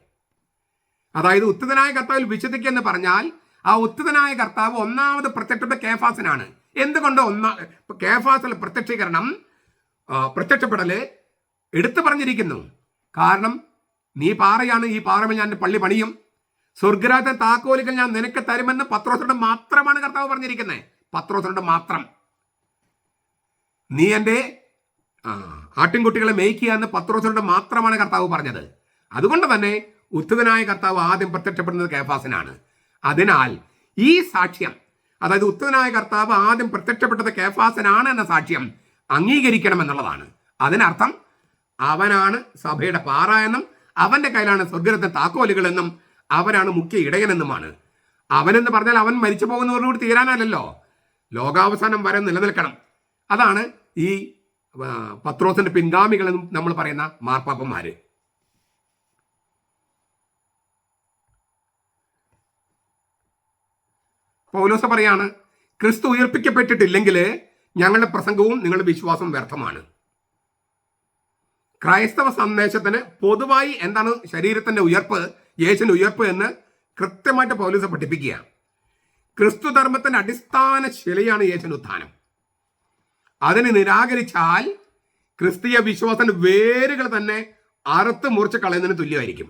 അതായത് ഉത്ഥിതനായ കർത്താവിൽ വിശ്വസിക്കുക എന്ന് പറഞ്ഞാൽ ആ ഉത്ഥിതനായ കർത്താവ് ഒന്നാമത് പ്രത്യക്ഷപ്പെട്ട കേഫാസിനാണ്. എന്തുകൊണ്ട് കേഫാസിൽ പ്രത്യക്ഷപ്പെടല് എടുത്തു പറഞ്ഞിരിക്കുന്നു? കാരണം നീ പാറയാണ്, ഈ പാറമേൽ ഞാൻ പള്ളി പണിയും, സ്വർഗ്ഗരാജ്യത്തെ താക്കോലുകൾ ഞാൻ നിനക്ക് തരുമെന്ന് പത്രോസിനോട് മാത്രമാണ് കർത്താവ് പറഞ്ഞിരിക്കുന്നത്. പത്രോസിനോട് മാത്രം. നീ എൻ്റെ ആട്ടിൻകുട്ടികളെ മേയ്ക്കുക എന്ന് പത്രോസിനോട് മാത്രമാണ് കർത്താവ് പറഞ്ഞത്. അതുകൊണ്ട് തന്നെ ഉത്ഥിതനായ കർത്താവ് ആദ്യം പ്രത്യക്ഷപ്പെടുന്നത് കേഫാസിനാണ്. അതിനാൽ ഈ സാക്ഷ്യം, അതായത് ഉത്ഥിതനായ കർത്താവ് ആദ്യം പ്രത്യക്ഷപ്പെട്ടത് കേഫാസിനാണ് എന്ന സാക്ഷ്യം അംഗീകരിക്കണം എന്നുള്ളതാണ്. അതിനർത്ഥം അവനാണ് സഭയുടെ പാറ എന്നും അവന്റെ കയ്യിലാണ് സ്വർഗ്ഗരാജ്യത്തെ താക്കോലുകളെന്നും അവനാണ് മുഖ്യ ഇടയനെന്നുമാണ്. അവനെന്ന് പറഞ്ഞാൽ അവൻ മരിച്ചു പോകുന്നവരോട് തീരാനല്ലല്ലോ, ലോകാവസാനം വരെ നിലനിൽക്കണം. അതാണ് ഈ പത്രോസിന്റെ പിൻഗാമികളെന്നും നമ്മൾ പറയുന്ന മാർപ്പാപ്പന്മാര്. പൗലോസ് പറയാണ്, ക്രിസ്തു ഉയർപ്പിക്കപ്പെട്ടിട്ടില്ലെങ്കിൽ ഞങ്ങളുടെ പ്രസംഗവും നിങ്ങളുടെ വിശ്വാസം വ്യർത്ഥമാണ്. ക്രൈസ്തവ സന്ദേശത്തിന് പൊതുവായി എന്താണ് ശരീരത്തിന്റെ ഉയർപ്പ്, യേശുവിന്റെ ഉയർപ്പ് എന്ന് കൃത്യമായിട്ട് പൗലോസ് പഠിപ്പിക്കുക. ക്രിസ്തു ധർമ്മത്തിന്റെ അടിസ്ഥാന ശിലയാണ് യേശുവിന്റെ ഉത്ഥാനം. അതിനെ നിരാകരിച്ചാൽ ക്രിസ്തീയ വിശ്വാസത്തിന്റെ വേരുകൾ തന്നെ അറുത്ത് മുറിച്ച് കളയുന്നതിന് തുല്യമായിരിക്കും.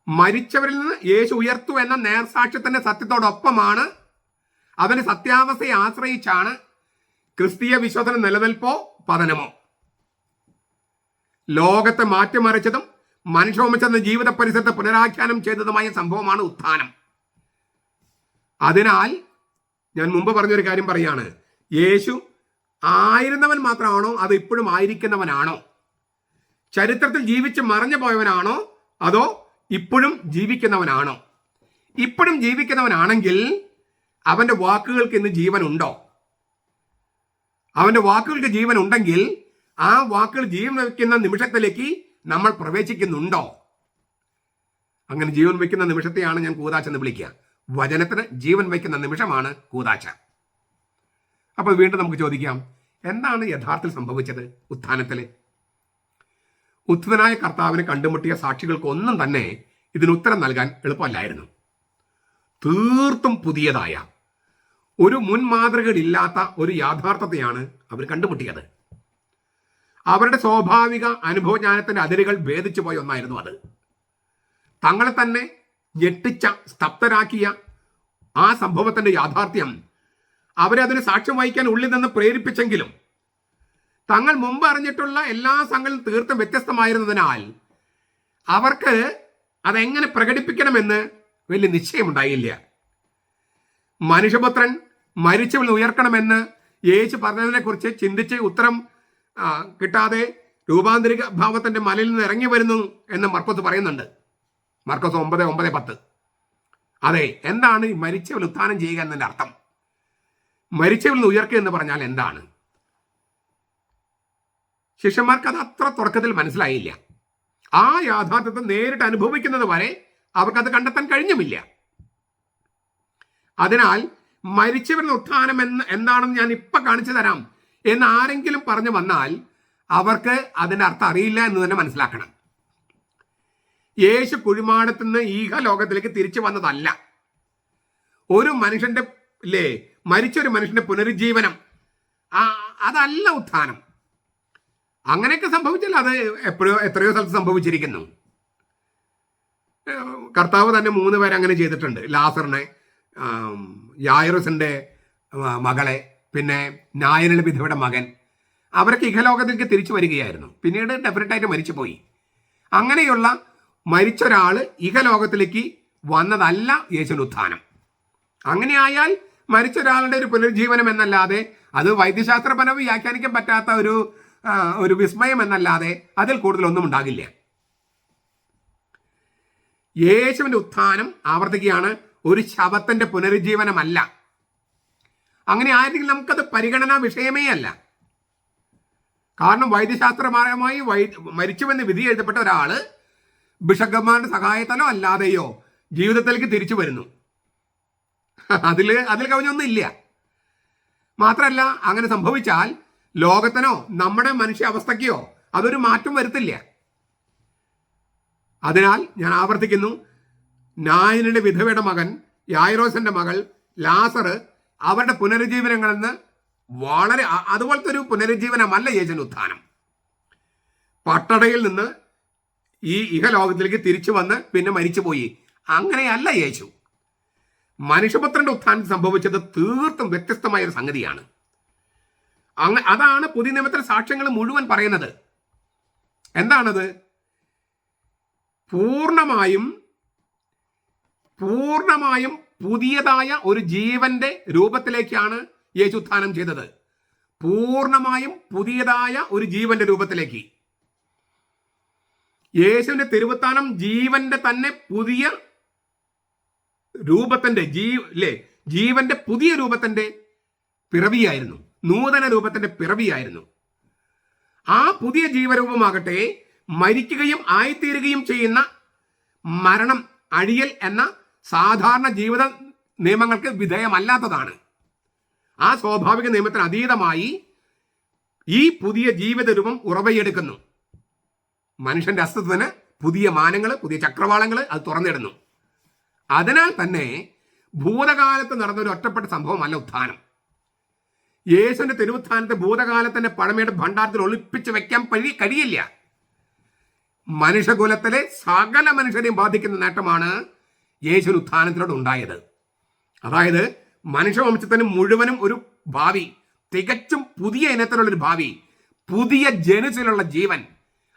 മരിച്ചവരിൽ നിന്ന് യേശു ഉയർത്തു എന്ന നേർസാക്ഷ്യത്തിന്റെ സത്യത്തോടൊപ്പമാണ്, അതിന്റെ സത്യാവസ്ഥയെ ആശ്രയിച്ചാണ് ക്രിസ്തീയ വിശ്വാസത്തിന്റെ നിലനിൽപ്പോ പതനമോ. ലോകത്തെ മാറ്റിമറിച്ചതും മനുഷ്യവംശത്തിന്റെ ജീവിത പരിസരത്തെ പുനരാഖ്യാനം ചെയ്തതുമായ സംഭവമാണ് ഉത്ഥാനം. അതിനാൽ ഞാൻ മുമ്പ് പറഞ്ഞൊരു കാര്യം പറയാണ്, യേശു ആയിരുന്നവൻ മാത്രമാണോ അത് ഇപ്പോഴും ആയിരിക്കുന്നവനാണോ? ചരിത്രത്തിൽ ജീവിച്ച് മറഞ്ഞു പോയവനാണോ അതോ ഇപ്പോഴും ജീവിക്കുന്നവനാണോ? ഇപ്പോഴും ജീവിക്കുന്നവനാണെങ്കിൽ അവന്റെ വാക്കുകൾക്ക് ഇന്ന് ജീവനുണ്ടോ? അവന്റെ വാക്കുകൾക്ക് ജീവൻ ഉണ്ടെങ്കിൽ ആ വാക്കുകൾ ജീവൻ വയ്ക്കുന്ന നിമിഷത്തിലേക്ക് നമ്മൾ പ്രവേശിക്കുന്നുണ്ടോ? അങ്ങനെ ജീവൻ വയ്ക്കുന്ന നിമിഷത്തെയാണ് ഞാൻ കൂദാശ എന്ന് വിളിക്കുക. വചനത്തിന് ജീവൻ വയ്ക്കുന്ന നിമിഷമാണ് കൂദാശ. അപ്പോൾ വീണ്ടും നമുക്ക് ചോദിക്കാം, എന്താണ് യഥാർത്ഥത്തിൽ സംഭവിച്ചത് ഉത്ഥാനത്തിൽ? ഉത്ഥിതനായ കർത്താവിനെ കണ്ടുമുട്ടിയ സാക്ഷികൾക്കൊന്നും തന്നെ ഇതിന് ഉത്തരം നൽകാൻ എളുപ്പമല്ലായിരുന്നു. തീർത്തും പുതിയതായ ഒരു മുൻമാതൃകയില്ലാത്ത ഒരു യാഥാർത്ഥ്യത്തെയാണ് അവർ കണ്ടുമുട്ടിയത്. അവരുടെ സ്വാഭാവിക അനുഭവജ്ഞാനത്തിന്റെ അതിരുകൾ ഭേദിച്ചു പോയ ഒന്നായിരുന്നു അത്. തങ്ങളെ തന്നെ ഞെട്ടിച്ച, സ്തബ്ധരാക്കിയ ആ സംഭവത്തിന്റെ യാഥാർത്ഥ്യം അവരെ അതിന് സാക്ഷ്യം വഹിക്കാൻ ഉള്ളിൽ നിന്ന് പ്രേരിപ്പിച്ചെങ്കിലും തങ്ങൾ മുമ്പ് അറിഞ്ഞിട്ടുള്ള എല്ലാ സംഘങ്ങളും തീർത്തും വ്യത്യസ്തമായിരുന്നതിനാൽ അവർക്ക് അതെങ്ങനെ പ്രകടിപ്പിക്കണമെന്ന് വലിയ നിശ്ചയമുണ്ടായില്ല. മനുഷ്യപുത്രൻ മരിച്ചവൾ ഉയർക്കണമെന്ന് യേശു പറഞ്ഞതിനെ കുറിച്ച് ചിന്തിച്ച് ഉത്തരം കിട്ടാതെ രൂപാന്തരിക ഭാവത്തിന്റെ മലയിൽ നിന്ന് ഇറങ്ങി വരുന്നു എന്ന് മർക്കോസ് പറയുന്നുണ്ട്. മർക്കോസ് 9:9-10. അതെ, എന്താണ് ഈ മരിച്ചവൾ ഉത്ഥാനം ചെയ്യുക എന്നതിന്റെ അർത്ഥം? മരിച്ചവൾ ഉയർക്കുക എന്ന് പറഞ്ഞാൽ എന്താണ്? ശിഷ്യന്മാർക്ക് അത് അത്ര തുടക്കത്തിൽ മനസ്സിലായില്ല. ആ യാഥാർത്ഥ്യത്തെ നേരിട്ട് അനുഭവിക്കുന്നത് വരെ അവർക്കത് കണ്ടെത്താൻ കഴിഞ്ഞുമില്ല. അതിനാൽ മരിച്ചവരുടെ ഉത്ഥാനം എന്താണെന്ന് ഞാൻ ഇപ്പൊ കാണിച്ചു തരാം എന്ന് ആരെങ്കിലും പറഞ്ഞു വന്നാൽ അവർക്ക് അതിന്റെ അർത്ഥം അറിയില്ല എന്ന് തന്നെ മനസ്സിലാക്കണം. യേശു കുഴിമാടത്തു നിന്ന് ഈഹ ലോകത്തിലേക്ക് തിരിച്ചു വന്നതല്ല. ഒരു മനുഷ്യന്റെ മരിച്ചൊരു മനുഷ്യന്റെ പുനരുജ്ജീവനം, അതല്ല ഉത്ഥാനം. അങ്ങനെയൊക്കെ സംഭവിച്ചാൽ അത് എത്രയോ സ്ഥലത്ത് സംഭവിച്ചിരിക്കുന്നു. കർത്താവ് തന്നെ 3 പേരെ അങ്ങനെ ചെയ്തിട്ടുണ്ട്. ലാസറിനെ, യായിറസിന്റെ മകളെ, പിന്നെ നായനിലെ വിധവയുടെ മകൻ. അവരൊക്കെ ഇഹലോകത്തിലേക്ക് തിരിച്ചു വരികയായിരുന്നു. പിന്നീട് ഡെഫിനറ്റായിട്ട് മരിച്ചുപോയി. അങ്ങനെയുള്ള മരിച്ച ഒരാൾ ഇഹലോകത്തിലേക്ക് വന്നതല്ല യേശുവിന്റെ ഉത്ഥാനം. അങ്ങനെയായാൽ മരിച്ച ഒരാളുടെ ഒരു പുനരുജ്ജീവനം എന്നല്ലാതെ അത് വൈദ്യശാസ്ത്രപരമായി വ്യാഖ്യാനിക്കാൻ പറ്റാത്ത ഒരു വിസ്മയം എന്നല്ലാതെ അതിൽ കൂടുതലൊന്നും ഉണ്ടാകില്ല. യേശുവിന്റെ ഉത്ഥാനം ആവർത്തിക്കുകയാണ്, ഒരു ശവത്തിന്റെ പുനരുജ്ജീവനമല്ല. അങ്ങനെ ആയിരുന്നെങ്കിൽ നമുക്കത് പരിഗണനാ വിഷയമേ അല്ല. കാരണം വൈദ്യശാസ്ത്രപരമായി മരിച്ചുവെന്ന് വിധി എഴുതപ്പെട്ട ഒരാള് ബിഷപ്പുമാരുടെ സഹായത്താലോ അല്ലാതെയോ ജീവിതത്തിലേക്ക് തിരിച്ചു വരുന്നു. അതിൽ കവിഞ്ഞൊന്നും ഇല്ല. മാത്രമല്ല, അങ്ങനെ സംഭവിച്ചാൽ ലോകത്തിനോ നമ്മുടെ മനുഷ്യ അവസ്ഥയ്ക്കോ അതൊരു മാറ്റം വരുത്തില്ല. അതിനാൽ ഞാൻ ആവർത്തിക്കുന്നു, നായനിലെ വിധവയുടെ മകൻ, യായിറോസിന്റെ മകൾ, ലാസർ, അവരുടെ പുനരുജ്ജീവനങ്ങളെന്ന് വളരെ അതുപോലത്തെ ഒരു പുനരുജ്ജീവനമല്ല യേശുവിന്റെ ഉത്ഥാനം. പട്ടടയിൽ നിന്ന് ഈ ഇഹലോകത്തിലേക്ക് തിരിച്ചു വന്ന് പിന്നെ മരിച്ചുപോയി, അങ്ങനെയല്ല യേശു. മനുഷ്യപുത്രന്റെ ഉത്ഥാനം സംഭവിച്ചത് തീർത്തും വ്യത്യസ്തമായ ഒരു സംഗതിയാണ്. അതാണ് പുതിയ നിയമത്തിലെ സാക്ഷ്യങ്ങൾ മുഴുവൻ പറയുന്നത്. എന്താണത്? പൂർണ്ണമായും പുതിയതായ ഒരു ജീവന്റെ രൂപത്തിലേക്കാണ് യേശു ഉത്ഥാനം ചെയ്തത്. പൂർണ്ണമായും പുതിയതായ ഒരു ജീവന്റെ രൂപത്തിലേക്ക്. യേശുവിന്റെ തിരുവുത്ഥാനം ജീവന്റെ തന്നെ പുതിയ രൂപത്തിന്റെ ജീവന്റെ പുതിയ രൂപത്തിന്റെ പിറവിയായിരുന്നു. നൂതന രൂപത്തിന്റെ പിറവിയായിരുന്നു. ആ പുതിയ ജീവരൂപമാകട്ടെ മരിക്കുകയും ആയിത്തീരുകയും ചെയ്യുന്ന മരണം, അഴിയൽ എന്ന സാധാരണ ജീവിത നിയമങ്ങൾക്ക് വിധേയമല്ലാത്തതാണ്. ആ സ്വാഭാവിക നിയമത്തിന് അതീതമായി ഈ പുതിയ ജീവിത രൂപം ഉറവയെടുക്കുന്നു. മനുഷ്യന്റെ അസ്തിത്വത്തിന് പുതിയ മാനങ്ങൾ, പുതിയ ചക്രവാളങ്ങൾ അത് തുറന്നിടുന്നു. അതിനാൽ തന്നെ ഭൂതകാലത്ത് നടന്നൊരു ഒറ്റപ്പെട്ട സംഭവമല്ല ഉത്ഥാനം. യേശുവിന്റെ തിരുവുത്ഥാനത്തെ ഭൂതകാലത്തിന്റെ പഴമയുടെ ഭണ്ഡാരത്തിൽ ഒളിപ്പിച്ച് വെക്കാൻ കഴിയില്ല. മനുഷ്യകുലത്തിലെ സകല മനുഷ്യരെയും ബാധിക്കുന്ന നേട്ടമാണ് യേശുവിന്റെ ഉത്ഥാനത്തിലൂടെ ഉണ്ടായത്. അതായത് മനുഷ്യവംശത്തിന് മുഴുവനും ഒരു ഭാവി, തികച്ചും പുതിയ ഇനത്തിലുള്ളൊരു ഭാവി, പുതിയ ജനുസിലുള്ള ജീവൻ,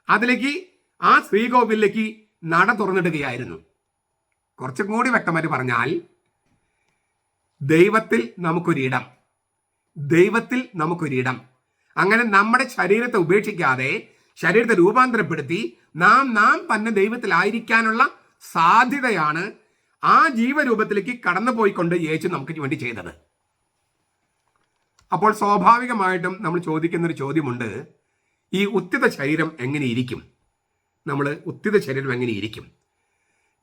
അതിലേക്ക് ആ ശ്രീകോവിലേക്ക് നട തുറന്നിടുകയായിരുന്നു. കുറച്ചും കൂടി വ്യക്തമായിട്ട് പറഞ്ഞാൽ, ദൈവത്തിൽ നമുക്കൊരിടം. അങ്ങനെ നമ്മുടെ ശരീരത്തെ ഉപേക്ഷിക്കാതെ ശരീരത്തെ രൂപാന്തരപ്പെടുത്തി നാം തന്നെ ദൈവത്തിലായിരിക്കാനുള്ള സാധ്യതയാണ് ആ ജീവരൂപത്തിലേക്ക് കടന്നു പോയിക്കൊണ്ട് യേശു നമുക്ക് വേണ്ടി ചെയ്തത്. അപ്പോൾ സ്വാഭാവികമായിട്ടും നമ്മൾ ചോദിക്കുന്നൊരു ചോദ്യമുണ്ട്, ഈ ഉത്തിത ശരീരം എങ്ങനെ ഇരിക്കും? നമ്മൾ ഉത്തിത ശരീരം എങ്ങനെ ഇരിക്കും?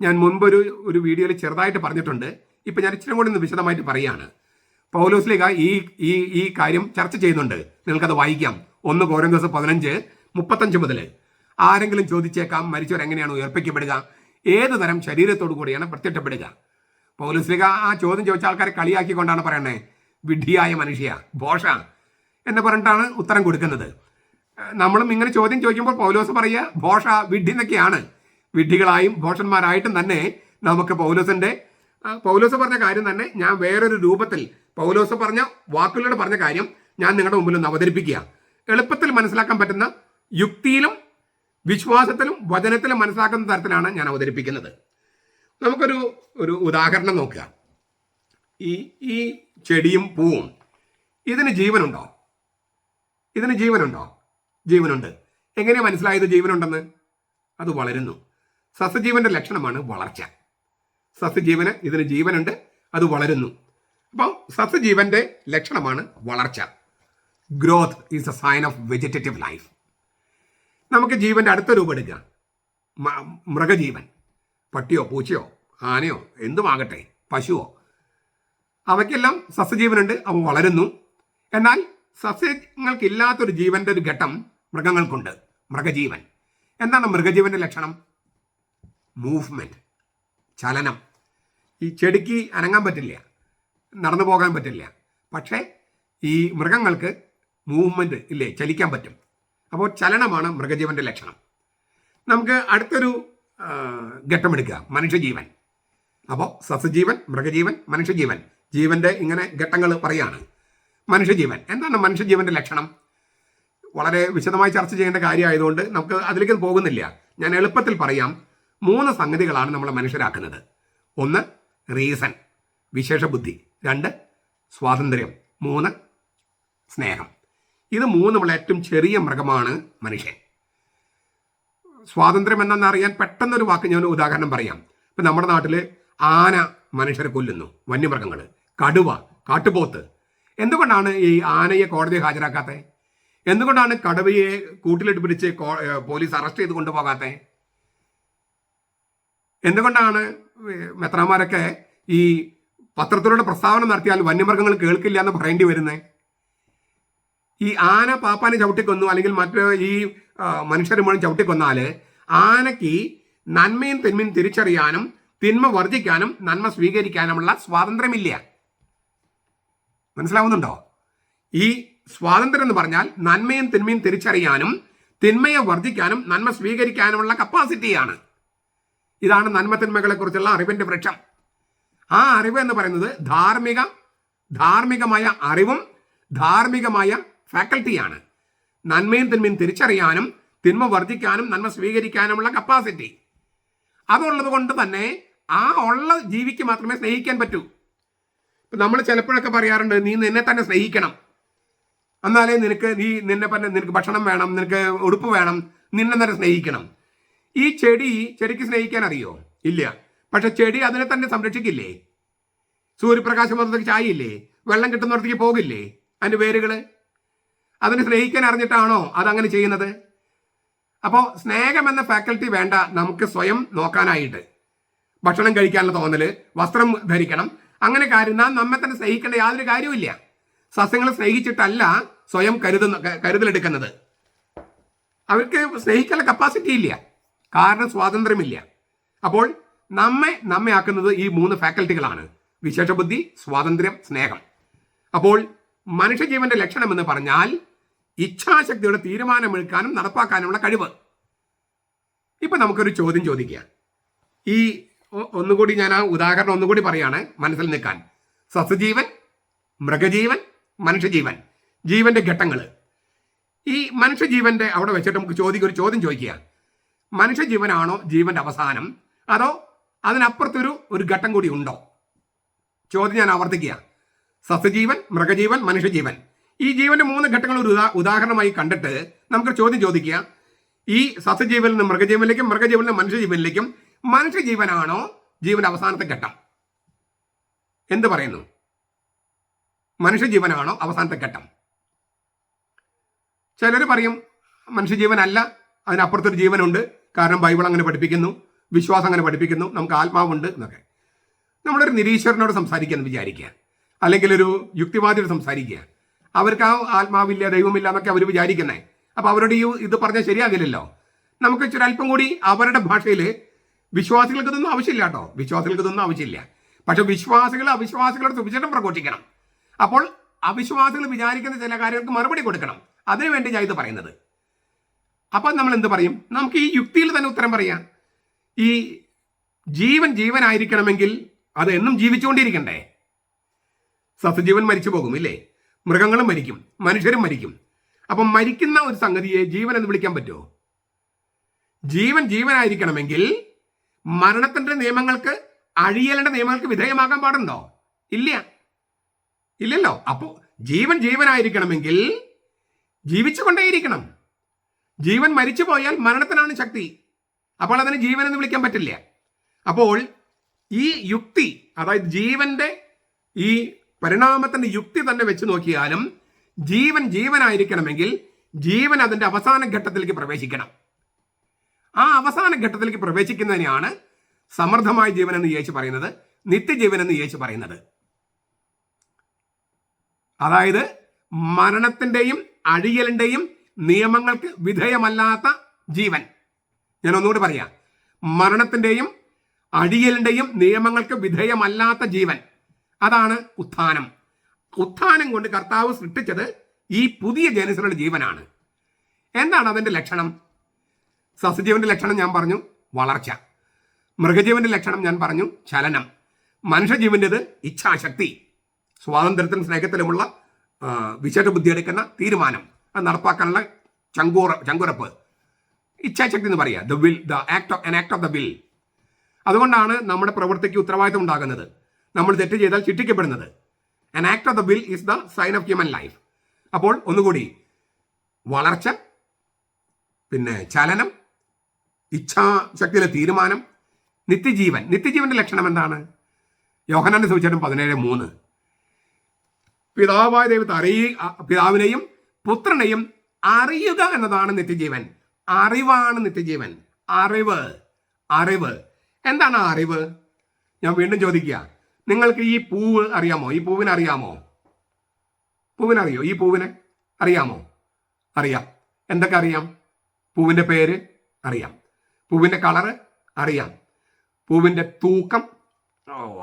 ഞാൻ മുൻപൊരു വീഡിയോയിൽ ചെറുതായിട്ട് പറഞ്ഞിട്ടുണ്ട്. ഇപ്പം ഞാൻ ഇച്ചിരി കൂടി ഒന്ന് വിശദമായിട്ട് പറയുകയാണ്. പൗലോസ് ലീഗ ഈ കാര്യം ചർച്ച ചെയ്യുന്നുണ്ട്. നിങ്ങൾക്കത് വായിക്കാം. 1 കൊരിന്ത്യർ 15:35 മുതൽ. ആരെങ്കിലും ചോദിച്ചേക്കാം, മരിച്ചവർ എങ്ങനെയാണ് ഉയർപ്പിക്കപ്പെടുക? ഏത് തരം ശരീരത്തോടു കൂടിയാണ് പ്രത്യക്ഷപ്പെടുക? പൗലോസ് ലീഗ ആ ചോദ്യം ചോദിച്ച ആൾക്കാരെ കളിയാക്കിക്കൊണ്ടാണ് പറയണേ, വിഡ്ഢിയായ മനുഷ്യ, ഭോഷ എന്ന് പറഞ്ഞിട്ടാണ് ഉത്തരം കൊടുക്കുന്നത്. നമ്മളും ഇങ്ങനെ ചോദ്യം ചോദിക്കുമ്പോൾ പൗലോസ് പറയുക ഭോഷ, വിഡ്ഢി എന്നൊക്കെയാണ്. വിഡ്ഢികളായും ഭോഷന്മാരായിട്ടും തന്നെ നമുക്ക് പൗലോസ് പറഞ്ഞ കാര്യം തന്നെ ഞാൻ വേറൊരു രൂപത്തിൽ പൗലോസ് പറഞ്ഞ വാക്കുകളോട് പറഞ്ഞ കാര്യം ഞാൻ നിങ്ങളുടെ മുമ്പിൽ ഒന്ന് അവതരിപ്പിക്കുക. എളുപ്പത്തിൽ മനസ്സിലാക്കാൻ പറ്റുന്ന യുക്തിയിലും വിശ്വാസത്തിലും വചനത്തിലും മനസ്സിലാക്കുന്ന തരത്തിലാണ് ഞാൻ അവതരിപ്പിക്കുന്നത്. നമുക്കൊരു ഉദാഹരണം നോക്കുക. ഈ ചെടിയും പൂവും ഇതിന് ജീവനുണ്ടോ? ജീവനുണ്ട്. എങ്ങനെയാണ് മനസ്സിലായത് ജീവനുണ്ടെന്ന്? അത് വളരുന്നു. സസ്യജീവന്റെ ലക്ഷണമാണ് വളർച്ച. സസ്യജീവന് ഇതിന് ജീവനുണ്ട്, അത് വളരുന്നു. അപ്പോൾ സസ്യജീവന്റെ ലക്ഷണമാണ് വളർച്ച. Growth is a sign of vegetative life. നമുക്ക് ജീവന്റെ അടുത്ത രൂപം എടുക്കുക, മൃഗജീവൻ. പട്ടിയോ പൂച്ചയോ ആനയോ എന്തുമാകട്ടെ, പശുവോ, അവയ്ക്കെല്ലാം സസ്യജീവനുണ്ട്, അവ വളരുന്നു. എന്നാൽ സസ്യങ്ങൾക്കില്ലാത്തൊരു ജീവന്റെ ഒരു ഘട്ടം മൃഗങ്ങൾക്കുണ്ട്, മൃഗജീവൻ. എന്താണ് മൃഗജീവന്റെ ലക്ഷണം? മൂവ്മെന്റ്, ചലനം. ഈ ചെടിക്ക് അനങ്ങാൻ പറ്റില്ല, നടന്നു പോകാൻ പറ്റില്ല. പക്ഷേ ഈ മൃഗങ്ങൾക്ക് മൂവ്മെന്റ് ഇല്ലേ, ചലിക്കാൻ പറ്റും. അപ്പോൾ ചലനമാണ് മൃഗജീവന്റെ ലക്ഷണം. നമുക്ക് അടുത്തൊരു ഘട്ടമെടുക്കുക, മനുഷ്യജീവൻ. അപ്പോൾ സസ്യജീവൻ, മൃഗജീവൻ, മനുഷ്യജീവൻ. ജീവന്റെ ഇങ്ങനെ ഘട്ടങ്ങൾ പറയാണ്. മനുഷ്യജീവൻ എന്താണ് മനുഷ്യജീവന്റെ ലക്ഷണം? വളരെ വിശദമായി ചർച്ച ചെയ്യേണ്ട കാര്യമായതുകൊണ്ട് നമുക്ക് അതിലേക്ക് പോകുന്നില്ല. ഞാൻ എളുപ്പത്തിൽ പറയാം. 3 സംഗതികളാണ് നമ്മളെ മനുഷ്യരാക്കുന്നത്. 1 റീസൺ, വിശേഷബുദ്ധി. 2 സ്വാതന്ത്ര്യം. 3 സ്നേഹം. ഇത് 3 ഏറ്റവും ചെറിയ മൃഗമാണ് മനുഷ്യൻ. സ്വാതന്ത്ര്യം എന്നറിയാൻ പെട്ടെന്നൊരു വാക്ക് ഞാൻ ഉദാഹരണം പറയാം. ഇപ്പം നമ്മുടെ നാട്ടിൽ ആന മനുഷ്യരെ കൊല്ലുന്നു, വന്യമൃഗങ്ങൾ. കടുവ, കാട്ടുപോത്ത്. എന്തുകൊണ്ടാണ് ഈ ആനയെ കോടതിയെ ഹാജരാക്കാത്തത്? എന്തുകൊണ്ടാണ് കടുവയെ കൂട്ടിലിട്ട് പിടിച്ച് പോലീസ് അറസ്റ്റ് ചെയ്ത് കൊണ്ടുപോകാത്തത്? എന്തുകൊണ്ടാണ് മെത്രാമാരൊക്കെ ഈ പത്രത്തിലൂടെ പ്രസ്താവന നടത്തിയാൽ വന്യമൃഗങ്ങൾ കേൾക്കില്ല എന്ന് പറയേണ്ടി വരുന്നത്? ഈ ആന പാപ്പാനെ ചവിട്ടിക്കൊന്നു, അല്ലെങ്കിൽ മറ്റ് ഈ മനുഷ്യരെ മുഴുവൻ ചവിട്ടിക്കൊന്നാൽ ആനയ്ക്ക് നന്മയും തിന്മയും തിരിച്ചറിയാനും തിന്മ വർജിക്കാനും നന്മ സ്വീകരിക്കാനുമുള്ള സ്വാതന്ത്ര്യമില്ല. മനസ്സിലാവുന്നുണ്ടോ? ഈ സ്വാതന്ത്ര്യം എന്ന് പറഞ്ഞാൽ നന്മയും തിന്മയും തിരിച്ചറിയാനും തിന്മയെ വർജിക്കാനും നന്മ സ്വീകരിക്കാനുമുള്ള കപ്പാസിറ്റിയാണ്. ഇതാണ് നന്മ തിന്മകളെ കുറിച്ചുള്ള അറിവിന്റെ വൃക്ഷം. ആ അറിവ് എന്ന് പറയുന്നത് ധാർമ്മികമായ അറിവും ധാർമ്മികമായ ഫാക്കൽറ്റിയാണ്. നന്മയും തിന്മയും തിരിച്ചറിയാനും തിന്മ വർജിക്കാനും നന്മ സ്വീകരിക്കാനുമുള്ള കപ്പാസിറ്റി അതുള്ളത് കൊണ്ട് തന്നെ ആ ഉള്ള ജീവിക്ക് മാത്രമേ സ്നേഹിക്കാൻ പറ്റൂ. ഇപ്പം നമ്മൾ ചിലപ്പോഴൊക്കെ പറയാറുണ്ട്, നീ നിന്നെ തന്നെ സ്നേഹിക്കണം, എന്നാലേ നിനക്ക് ഭക്ഷണം വേണം, നിനക്ക് ഉടുപ്പ് വേണം, നിന്നെ തന്നെ സ്നേഹിക്കണം. ഈ ചെടിക്ക് സ്നേഹിക്കാൻ അറിയോ? ഇല്ല. പക്ഷെ ചെടി അതിനെ തന്നെ സംരക്ഷിക്കില്ലേ? സൂര്യപ്രകാശം വന്നത്തേക്ക് ചായയില്ലേ? വെള്ളം കിട്ടുന്നിടത്തേക്ക് പോകില്ലേ? അതിൻ്റെ വേരുകൾ അതിനെ സ്നേഹിക്കാൻ അറിഞ്ഞിട്ടാണോ അതങ്ങനെ ചെയ്യുന്നത്? അപ്പോൾ സ്നേഹം എന്ന ഫാക്കൽറ്റി വേണ്ട നമുക്ക് സ്വയം നോക്കാനായിട്ട്. ഭക്ഷണം കഴിക്കാനുള്ള തോന്നല്, വസ്ത്രം ധരിക്കണം, അങ്ങനെ കാര്യം നാം നമ്മെ തന്നെ സ്നേഹിക്കേണ്ട യാതൊരു കാര്യവുമില്ല. സസ്യങ്ങളെ സ്നേഹിച്ചിട്ടല്ല സ്വയം കരുതലെടുക്കുന്നത്. അവർക്ക് സ്നേഹിക്കാനുള്ള കപ്പാസിറ്റി ഇല്ല, കാരണം സ്വാതന്ത്ര്യമില്ല. അപ്പോൾ നമ്മെ ആക്കുന്നത് ഈ 3 ഫാക്കൽറ്റികളാണ്: വിശേഷബുദ്ധി, സ്വാതന്ത്ര്യം, സ്നേഹം. അപ്പോൾ മനുഷ്യജീവന്റെ ലക്ഷണം എന്ന് പറഞ്ഞാൽ ഇച്ഛാശക്തിയുടെ തീരുമാനമെടുക്കാനും നടപ്പാക്കാനുമുള്ള കഴിവ്. ഇപ്പൊ നമുക്കൊരു ചോദ്യം ചോദിക്കുക. ഒന്നുകൂടി ഞാൻ ആ ഉദാഹരണം ഒന്നുകൂടി പറയാണ് മനസ്സിൽ നിൽക്കാൻ. സസ്യജീവൻ, മൃഗജീവൻ, മനുഷ്യജീവൻ, ജീവന്റെ ഘട്ടങ്ങൾ. ഈ മനുഷ്യജീവന്റെ അവിടെ വെച്ചിട്ട് നമുക്ക് ഒരു ചോദ്യം ചോദിക്കുക. മനുഷ്യജീവനാണോ ജീവന്റെ അവസാനം, അതോ അതിനപ്പുറത്തൊരു ഘട്ടം കൂടി ഉണ്ടോ? ചോദ്യം ഞാൻ ആവർത്തിക്കുക. സസ്യജീവൻ, മൃഗജീവൻ, മനുഷ്യജീവൻ. ഈ ജീവന്റെ 3 ഘട്ടങ്ങൾ ഒരു ഉദാഹരണമായി കണ്ടിട്ട് നമുക്ക് ചോദ്യം ചോദിക്കുക. ഈ സസ്യജീവനിൽ നിന്ന് മൃഗജീവനിലേക്കും മൃഗജീവനിൽ നിന്ന് മനുഷ്യജീവനിലേക്കും മനുഷ്യജീവനാണോ ജീവന്റെ അവസാനത്തെ ഘട്ടം? എന്ത് പറയുന്നു? മനുഷ്യജീവനാണോ അവസാനത്തെ ഘട്ടം? ചിലർ പറയും മനുഷ്യജീവനല്ല, അതിനപ്പുറത്തൊരു ജീവനുണ്ട്, കാരണം ബൈബിൾ അങ്ങനെ പഠിപ്പിക്കുന്നു, വിശ്വാസം അങ്ങനെ പഠിപ്പിക്കുന്നു, നമുക്ക് ആത്മാവുണ്ട് എന്നൊക്കെ. നമ്മളൊരു നിരീശ്വരനോട് സംസാരിക്കുക എന്ന് വിചാരിക്കുക, അല്ലെങ്കിൽ ഒരു യുക്തിവാദിയോട് സംസാരിക്കുക. അവർക്ക് ആ ആത്മാവില്ല, ദൈവമില്ല എന്നൊക്കെ അവർ വിചാരിക്കുന്നത്. അപ്പോൾ അവരോട് ഇത് പറഞ്ഞാൽ ശരിയാകില്ലല്ലോ. നമുക്ക് ഒരല്പം കൂടി അവരുടെ ഭാഷയിൽ, വിശ്വാസികൾക്ക് ഇതൊന്നും ആവശ്യമില്ല കേട്ടോ, വിശ്വാസികൾക്ക് ഇതൊന്നും ആവശ്യമില്ല. പക്ഷെ വിശ്വാസികൾ അവിശ്വാസികളോട് സുവിശേഷം പ്രഘോഷിക്കണം. അപ്പോൾ അവിശ്വാസികൾ വിചാരിക്കുന്ന ചില കാര്യങ്ങൾക്ക് മറുപടി കൊടുക്കണം. അതിനുവേണ്ടി ഞാൻ ഇത് പറയുന്നത്. അപ്പോൾ നമ്മൾ എന്ത് പറയും? നമുക്ക് ഈ യുക്തിയിൽ തന്നെ ഉത്തരം പറയാം. ഈ ജീവനായിരിക്കണമെങ്കിൽ അത് എന്നും ജീവിച്ചുകൊണ്ടിരിക്കണ്ടേ? സത്യജീവൻ മരിച്ചു പോകും, ഇല്ലേ? മൃഗങ്ങളും മരിക്കും, മനുഷ്യരും മരിക്കും. അപ്പം മരിക്കുന്ന ഒരു സംഗതിയെ ജീവൻ എന്ന് വിളിക്കാൻ പറ്റുമോ? ജീവനായിരിക്കണമെങ്കിൽ മരണത്തിന്റെ നിയമങ്ങൾക്ക്, അഴിയലിന്റെ നിയമങ്ങൾക്ക് വിധേയമാകാൻ പാടുണ്ടോ? ഇല്ലല്ലോ. അപ്പോൾ ജീവനായിരിക്കണമെങ്കിൽ ജീവിച്ചുകൊണ്ടേയിരിക്കണം. ജീവൻ മരിച്ചു പോയാൽ മരണത്തിനാണ് ശക്തി. അപ്പോൾ അതിന് ജീവൻ എന്ന് വിളിക്കാൻ പറ്റില്ല. അപ്പോൾ ഈ യുക്തി, അതായത് ജീവന്റെ ഈ പരിണാമത്തിന്റെ യുക്തി തന്നെ വെച്ച് നോക്കിയാലും ജീവനായിരിക്കണമെങ്കിൽ ജീവൻ അതിന്റെ അവസാന ഘട്ടത്തിലേക്ക് പ്രവേശിക്കണം. ആ അവസാന ഘട്ടത്തിലേക്ക് പ്രവേശിക്കുന്നതിനെയാണ് സമൃദ്ധമായ ജീവൻ എന്ന് യേശു പറയുന്നത്, നിത്യജീവൻ എന്ന് യേശു പറയുന്നത്. അതായത് മരണത്തിന്റെയും അഴിയലിന്റെയും നിയമങ്ങൾക്ക് വിധേയമല്ലാത്ത ജീവൻ. ഞാൻ ഒന്നുകൂടി പറയാം, മരണത്തിന്റെയും അഴിയലിന്റെയും നിയമങ്ങൾക്ക് വിധേയമല്ലാത്ത ജീവൻ, അതാണ് ഉത്ഥാനം. ഉത്ഥാനം കൊണ്ട് കർത്താവ് സൃഷ്ടിച്ചത് ഈ പുതിയ ജനസിലുള്ള ജീവനാണ്. എന്താണ് അതിന്റെ ലക്ഷണം? സസ്യജീവന്റെ ലക്ഷണം ഞാൻ പറഞ്ഞു, വളർച്ച. മൃഗജീവന്റെ ലക്ഷണം ഞാൻ പറഞ്ഞു, ചലനം. മനുഷ്യജീവന്റേത് ഇച്ഛാശക്തി, സ്വാതന്ത്ര്യത്തിലും സ്നേഹത്തിലുമുള്ള വിശേഷ ബുദ്ധി എടുക്കുന്ന തീരുമാനം, അത് നടപ്പാക്കാനുള്ള ചങ്കുറപ്പ്, ഇച്ഛാശക്തി എന്ന് പറയുക. An act of the will. അതുകൊണ്ടാണ് നമ്മുടെ പ്രവൃത്തിക്ക് ഉത്തരവാദിത്വം ഉണ്ടാകുന്നത്. നമ്മൾ തെറ്റ് ചെയ്താൽ ശിക്ഷിക്കപ്പെടുന്നത്. An act of the will is the sign of human life. അപ്പോൾ ഒന്നുകൂടി, വളർച്ച, പിന്നെ ചലനം, ഇച്ഛാശക്തിയിലെ തീരുമാനം, നിത്യജീവൻ. നിത്യജീവന്റെ ലക്ഷണം എന്താണ്? യോഹന്നാന്റെ സുവിശേഷം 17:3. പിതാവായ ദൈവത്തെ പിതാവിനെയും പുത്രനെയും അറിയുക എന്നതാണ് നിത്യജീവൻ. അറിവാണ് നിത്യജീവൻ. അറിവ്. എന്താണ് അറിവ്? ഞാൻ വീണ്ടും ചോദിക്കുക, നിങ്ങൾക്ക് ഈ പൂവ് അറിയാമോ? ഈ പൂവിനെ അറിയാമോ? പൂവിനറിയോ? ഈ പൂവിനെ അറിയാമോ? അറിയാം. എന്തൊക്കെ അറിയാം? പൂവിൻ്റെ പേര് അറിയാം, പൂവിൻ്റെ കളറ് അറിയാം, പൂവിൻ്റെ തൂക്കം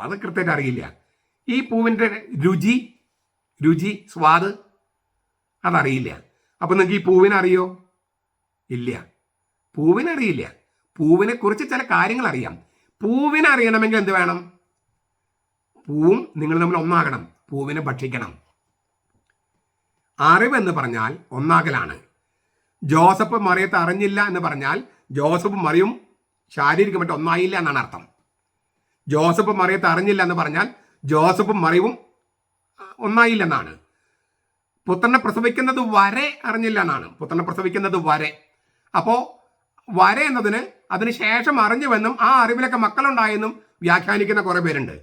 അത് കൃത്യമായിട്ട് അറിയില്ല. ഈ പൂവിൻ്റെ രുചി, സ്വാദ് അതറിയില്ല. അപ്പം നിങ്ങൾക്ക് ഈ പൂവിനെ അറിയോ? ഇല്ല, പൂവിനറിയില്ല. പൂവിനെ കുറിച്ച് ചില കാര്യങ്ങൾ അറിയാം. പൂവിനെ അറിയണമെങ്കിൽ എന്ത് വേണം? പൂവും നിങ്ങൾ തമ്മിൽ ഒന്നാകണം, പൂവിനെ ഭക്ഷിക്കണം. അറിവ് എന്ന് പറഞ്ഞാൽ ഒന്നാകലാണ്. ജോസഫ് മറിയത്തെ അറിഞ്ഞില്ല എന്ന് പറഞ്ഞാൽ ജോസഫ് മറിയും ശാരീരികമായിട്ട് ഒന്നായില്ല എന്നാണ് അർത്ഥം. ജോസഫ് മറിയത്തെ അറിഞ്ഞില്ല എന്ന് പറഞ്ഞാൽ ജോസഫും മറിയവും ഒന്നായില്ലെന്നാണ്. പുത്രനെ പ്രസവിക്കുന്നത് വരെ അറിഞ്ഞില്ല എന്നാണ്. പുത്രനെ പ്രസവിക്കുന്നത് വരെ. അപ്പോൾ വരെ എന്നതിന് അതിന് ശേഷം അറിഞ്ഞുവെന്നും ആ അറിവിലൊക്കെ മക്കളുണ്ടായെന്നും വ്യാഖ്യാനിക്കുന്ന കുറേ പേരുണ്ട്.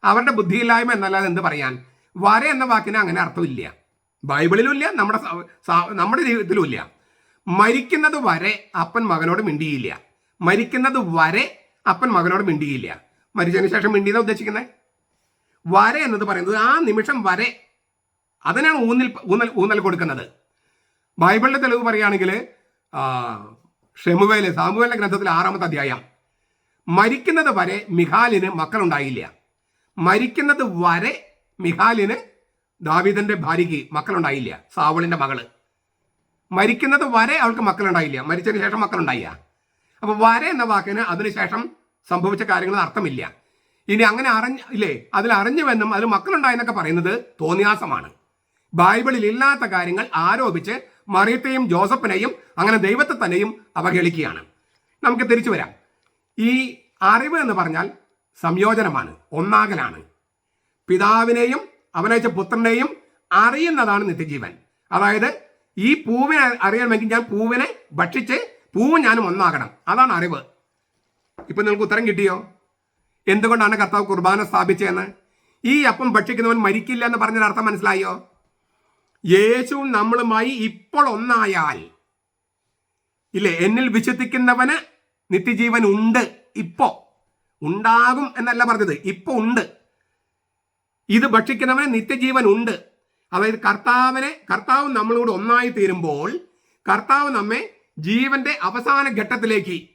അവരുടെ ബുദ്ധിയില്ലായ്മ എന്നല്ലാതെ എന്ത് പറയാൻ? വരെ എന്ന വാക്കിന് അങ്ങനെ അർത്ഥമില്ല. ബൈബിളിലും ഇല്ല, നമ്മുടെ ജീവിതത്തിലും ഇല്ല. മരിക്കുന്നത് വരെ അപ്പൻ മകനോട് മിണ്ടിയില്ല. മരിക്കുന്നത് വരെ അപ്പൻ മകനോട് മിണ്ടിയില്ല. മരിച്ചതിന് ശേഷം മിണ്ടിയെന്ന് ഉദ്ദേശിക്കുന്നത് വരെ എന്നത് പറയുന്നത് ആ നിമിഷം വരെ, അതിനാണ് ഊന്നൽ കൊടുക്കുന്നത്. ബൈബിളിലെ തെളിവ് പറയുകയാണെങ്കിൽ സാമുവേലിന്റെ ഗ്രന്ഥത്തിൽ 6-ാമത്തെ അധ്യായം, മരിക്കുന്നത് വരെ മിഖാലിന് മക്കളുണ്ടായില്ല. മരിക്കുന്നത് വരെ മിഖാലിന്, ദാവീദിന്റെ ഭാര്യയ്ക്ക് മക്കളുണ്ടായില്ല, സാവളിന്റെ മകള്. മരിക്കുന്നത് വരെ അവൾക്ക് മക്കളുണ്ടായില്ല, മരിച്ചതിന് ശേഷം മക്കളുണ്ടായില്ല. അപ്പൊ വരെ എന്ന വാക്കിന് അതിനുശേഷം സംഭവിച്ച കാര്യങ്ങൾ അർത്ഥമില്ല. ഇനി അങ്ങനെ അതിൽ അറിഞ്ഞുവെന്നും അതിൽ മക്കളുണ്ടായെന്നൊക്കെ പറയുന്നത് തോന്നിയാസമാണ്. ബൈബിളിൽ ഇല്ലാത്ത കാര്യങ്ങൾ ആരോപിച്ച് മറിയത്തെയും ജോസഫിനെയും അങ്ങനെ ദൈവത്തെ തന്നെയും അവഹേളിക്കുകയാണ്. നമുക്ക് തിരിച്ചു വരാം. ഈ അറിവ് എന്ന് പറഞ്ഞാൽ സംയോജനമാണ്, ഒന്നാകലാണ്. പിതാവിനെയും അവനയച്ച പുത്രനെയും അറിയുന്നതാണ് നിത്യജീവൻ. അതായത് ഈ പൂവിനെ അറിയണമെങ്കിൽ ഞാൻ പൂവിനെ ഭക്ഷിച്ച് പൂവും ഞാനും ഒന്നാകണം, അതാണ് അറിവ്. ഇപ്പൊ നിങ്ങൾക്ക് ഉത്തരം കിട്ടിയോ? എന്തുകൊണ്ടാണ് കർത്താവ് കുർബാന സ്ഥാപിച്ചതെന്ന്? ഈ അപ്പം ഭക്ഷിക്കുന്നവൻ മരിക്കില്ല എന്ന് പറഞ്ഞൊരു അർത്ഥം മനസ്സിലായോ? യേശു നമ്മളുമായി ഇപ്പോൾ ഒന്നായാൽ, ഇല്ലേ, എന്നിൽ വിശ്വസിക്കുന്നവന് നിത്യജീവൻ ഉണ്ട്. ഇപ്പോ ഉണ്ടാകും എന്നല്ല പറഞ്ഞത്, ഇപ്പൊ ഉണ്ട്. ഇത് ഭക്ഷിക്കുന്നവന് നിത്യജീവൻ ഉണ്ട്. അതായത് കർത്താവ് നമ്മളോട് ഒന്നായി തീരുമ്പോൾ കർത്താവ് നമ്മെ ജീവന്റെ അവസാന ഘട്ടത്തിലേക്ക്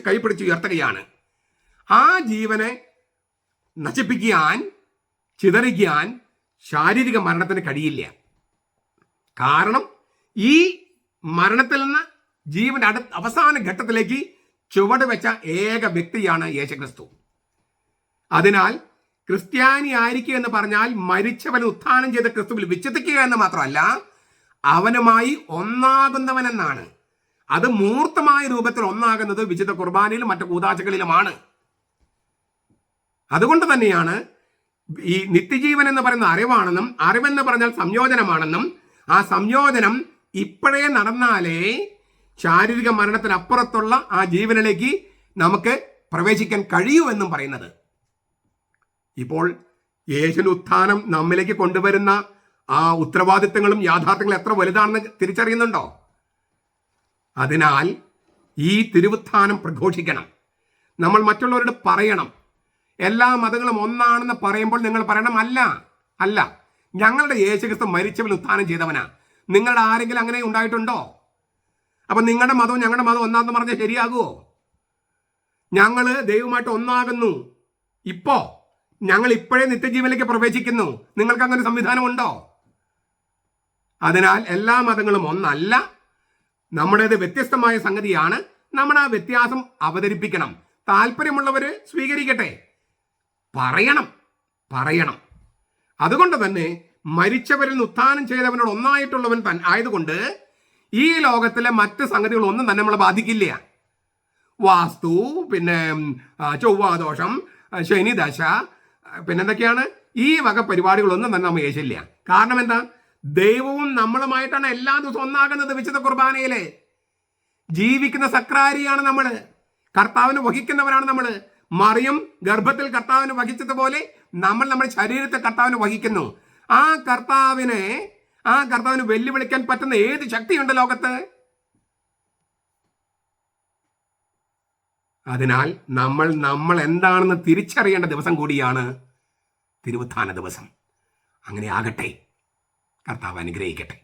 കൈപിടിച്ച് ഉയർത്തുകയാണ്. ആ ജീവനെ നശിപ്പിക്കാൻ, ചിതറിക്കാൻ ശാരീരിക മരണത്തിന് കഴിയില്ല. കാരണം ഈ മരണത്തിൽ നിന്ന് ജീവന്റെ അവസാന ഘട്ടത്തിലേക്ക് ചുവട് വെച്ച ഏക വ്യക്തിയാണ് യേശുക്രിസ്തു. അതിനാൽ ക്രിസ്ത്യാനി ആയിരിക്കുക എന്ന് പറഞ്ഞാൽ മരിച്ചവൻ ഉത്ഥാനം ചെയ്ത ക്രിസ്തുവിൽ വിശ്വസിക്കുക എന്ന് മാത്രമല്ല, അവനുമായി ഒന്നാകുന്നവനെന്നാണ്. അത് മൂർത്തമായ രൂപത്തിൽ ഒന്നാകുന്നത് വിശുദ്ധ കുർബാനയിലും മറ്റു കൂദാശകളിലുമാണ്. അതുകൊണ്ട് തന്നെയാണ് ഈ നിത്യജീവൻ എന്ന് പറയുന്ന അറിവാണെന്നും, അറിവെന്ന് പറഞ്ഞാൽ സംയോജനമാണെന്നും, ആ സംയോജനം ഇപ്പോഴേ നടന്നാലേ ശാരീരിക മരണത്തിനപ്പുറത്തുള്ള ആ ജീവനിലേക്ക് നമുക്ക് പ്രവേശിക്കാൻ കഴിയൂ എന്നും പറയുന്നത്. ഇപ്പോൾ യേശുവിന്റെ ഉത്ഥാനം നമ്മിലേക്ക് കൊണ്ടുവരുന്ന ആ ഉത്തരവാദിത്തങ്ങളും യാഥാർത്ഥ്യങ്ങളും എത്ര വലുതാണെന്ന് തിരിച്ചറിയുന്നുണ്ടോ? അതിനാൽ ഈ തിരുവുത്ഥാനം പ്രഘോഷിക്കണം. നമ്മൾ മറ്റുള്ളവരോട് പറയണം. എല്ലാ മതങ്ങളും ഒന്നാണെന്ന് പറയുമ്പോൾ നിങ്ങൾ പറയണം, അല്ല, ഞങ്ങളുടെ യേശുക്രിസ്തു മരിച്ചവൻ ഉത്ഥാനം ചെയ്തവനാ. നിങ്ങളുടെ ആരെങ്കിലും അങ്ങനെ ഉണ്ടായിട്ടുണ്ടോ? അപ്പൊ നിങ്ങളുടെ മതവും ഞങ്ങളുടെ മതം ഒന്നാണെന്ന് പറഞ്ഞാൽ ശരിയാകുമോ? ഞങ്ങൾ ദൈവമായിട്ട് ഒന്നാകുന്നു. ഞങ്ങൾ ഇപ്പോഴേ നിത്യജീവനിലേക്ക് പ്രവേശിക്കുന്നു. നിങ്ങൾക്ക് അങ്ങനെ സംവിധാനമുണ്ടോ? അതിനാൽ എല്ലാ മതങ്ങളും ഒന്നല്ല. നമ്മുടേത് വ്യത്യസ്തമായ സംഗതിയാണ്. നമ്മൾ ആ വ്യത്യാസം അവതരിപ്പിക്കണം. താല്പര്യമുള്ളവര് സ്വീകരിക്കട്ടെ. പറയണം. അതുകൊണ്ട് തന്നെ മരിച്ചവരിൽ നിന്ന് ഉത്ഥാനം ചെയ്തവനോട് ഒന്നായിട്ടുള്ളവൻ ആയതുകൊണ്ട് ഈ ലോകത്തിലെ മറ്റ് സംഗതികളൊന്നും തന്നെ നമ്മളെ ബാധിക്കില്ല. വാസ്തു, പിന്നെ ചൊവ്വാദോഷം, ശനിദശ, പിന്നെന്തൊക്കെയാണ് ഈ വക പരിപാടികളൊന്നും തന്നെ നമ്മൾ ഏശില്ല. കാരണം എന്താ? ദൈവവും നമ്മളുമായിട്ടാണ് എല്ലാ ദിവസവും ഒന്നാകുന്നത്. വിശുദ്ധ കുർബാനയിലെ ജീവിക്കുന്ന സക്രാരിയാണ് നമ്മൾ. കർത്താവിന് വഹിക്കുന്നവരാണ് നമ്മൾ. മറിയം ഗർഭത്തിൽ കർത്താവിന് വഹിച്ചതുപോലെ നമ്മൾ നമ്മുടെ ശരീരത്തെ കർത്താവിന് വഹിക്കുന്നു. ആ കർത്താവിന് വെല്ലുവിളിക്കാൻ പറ്റുന്ന ഏത് ശക്തിയുണ്ട് ലോകത്ത്? അതിനാൽ നമ്മൾ എന്താണെന്ന് തിരിച്ചറിയേണ്ട ദിവസം കൂടിയാണ് തിരുവുത്ഥാന ദിവസം. അങ്ങനെ ആകട്ടെ. കർത്താവ് അനുഗ്രഹിക്കട്ടെ.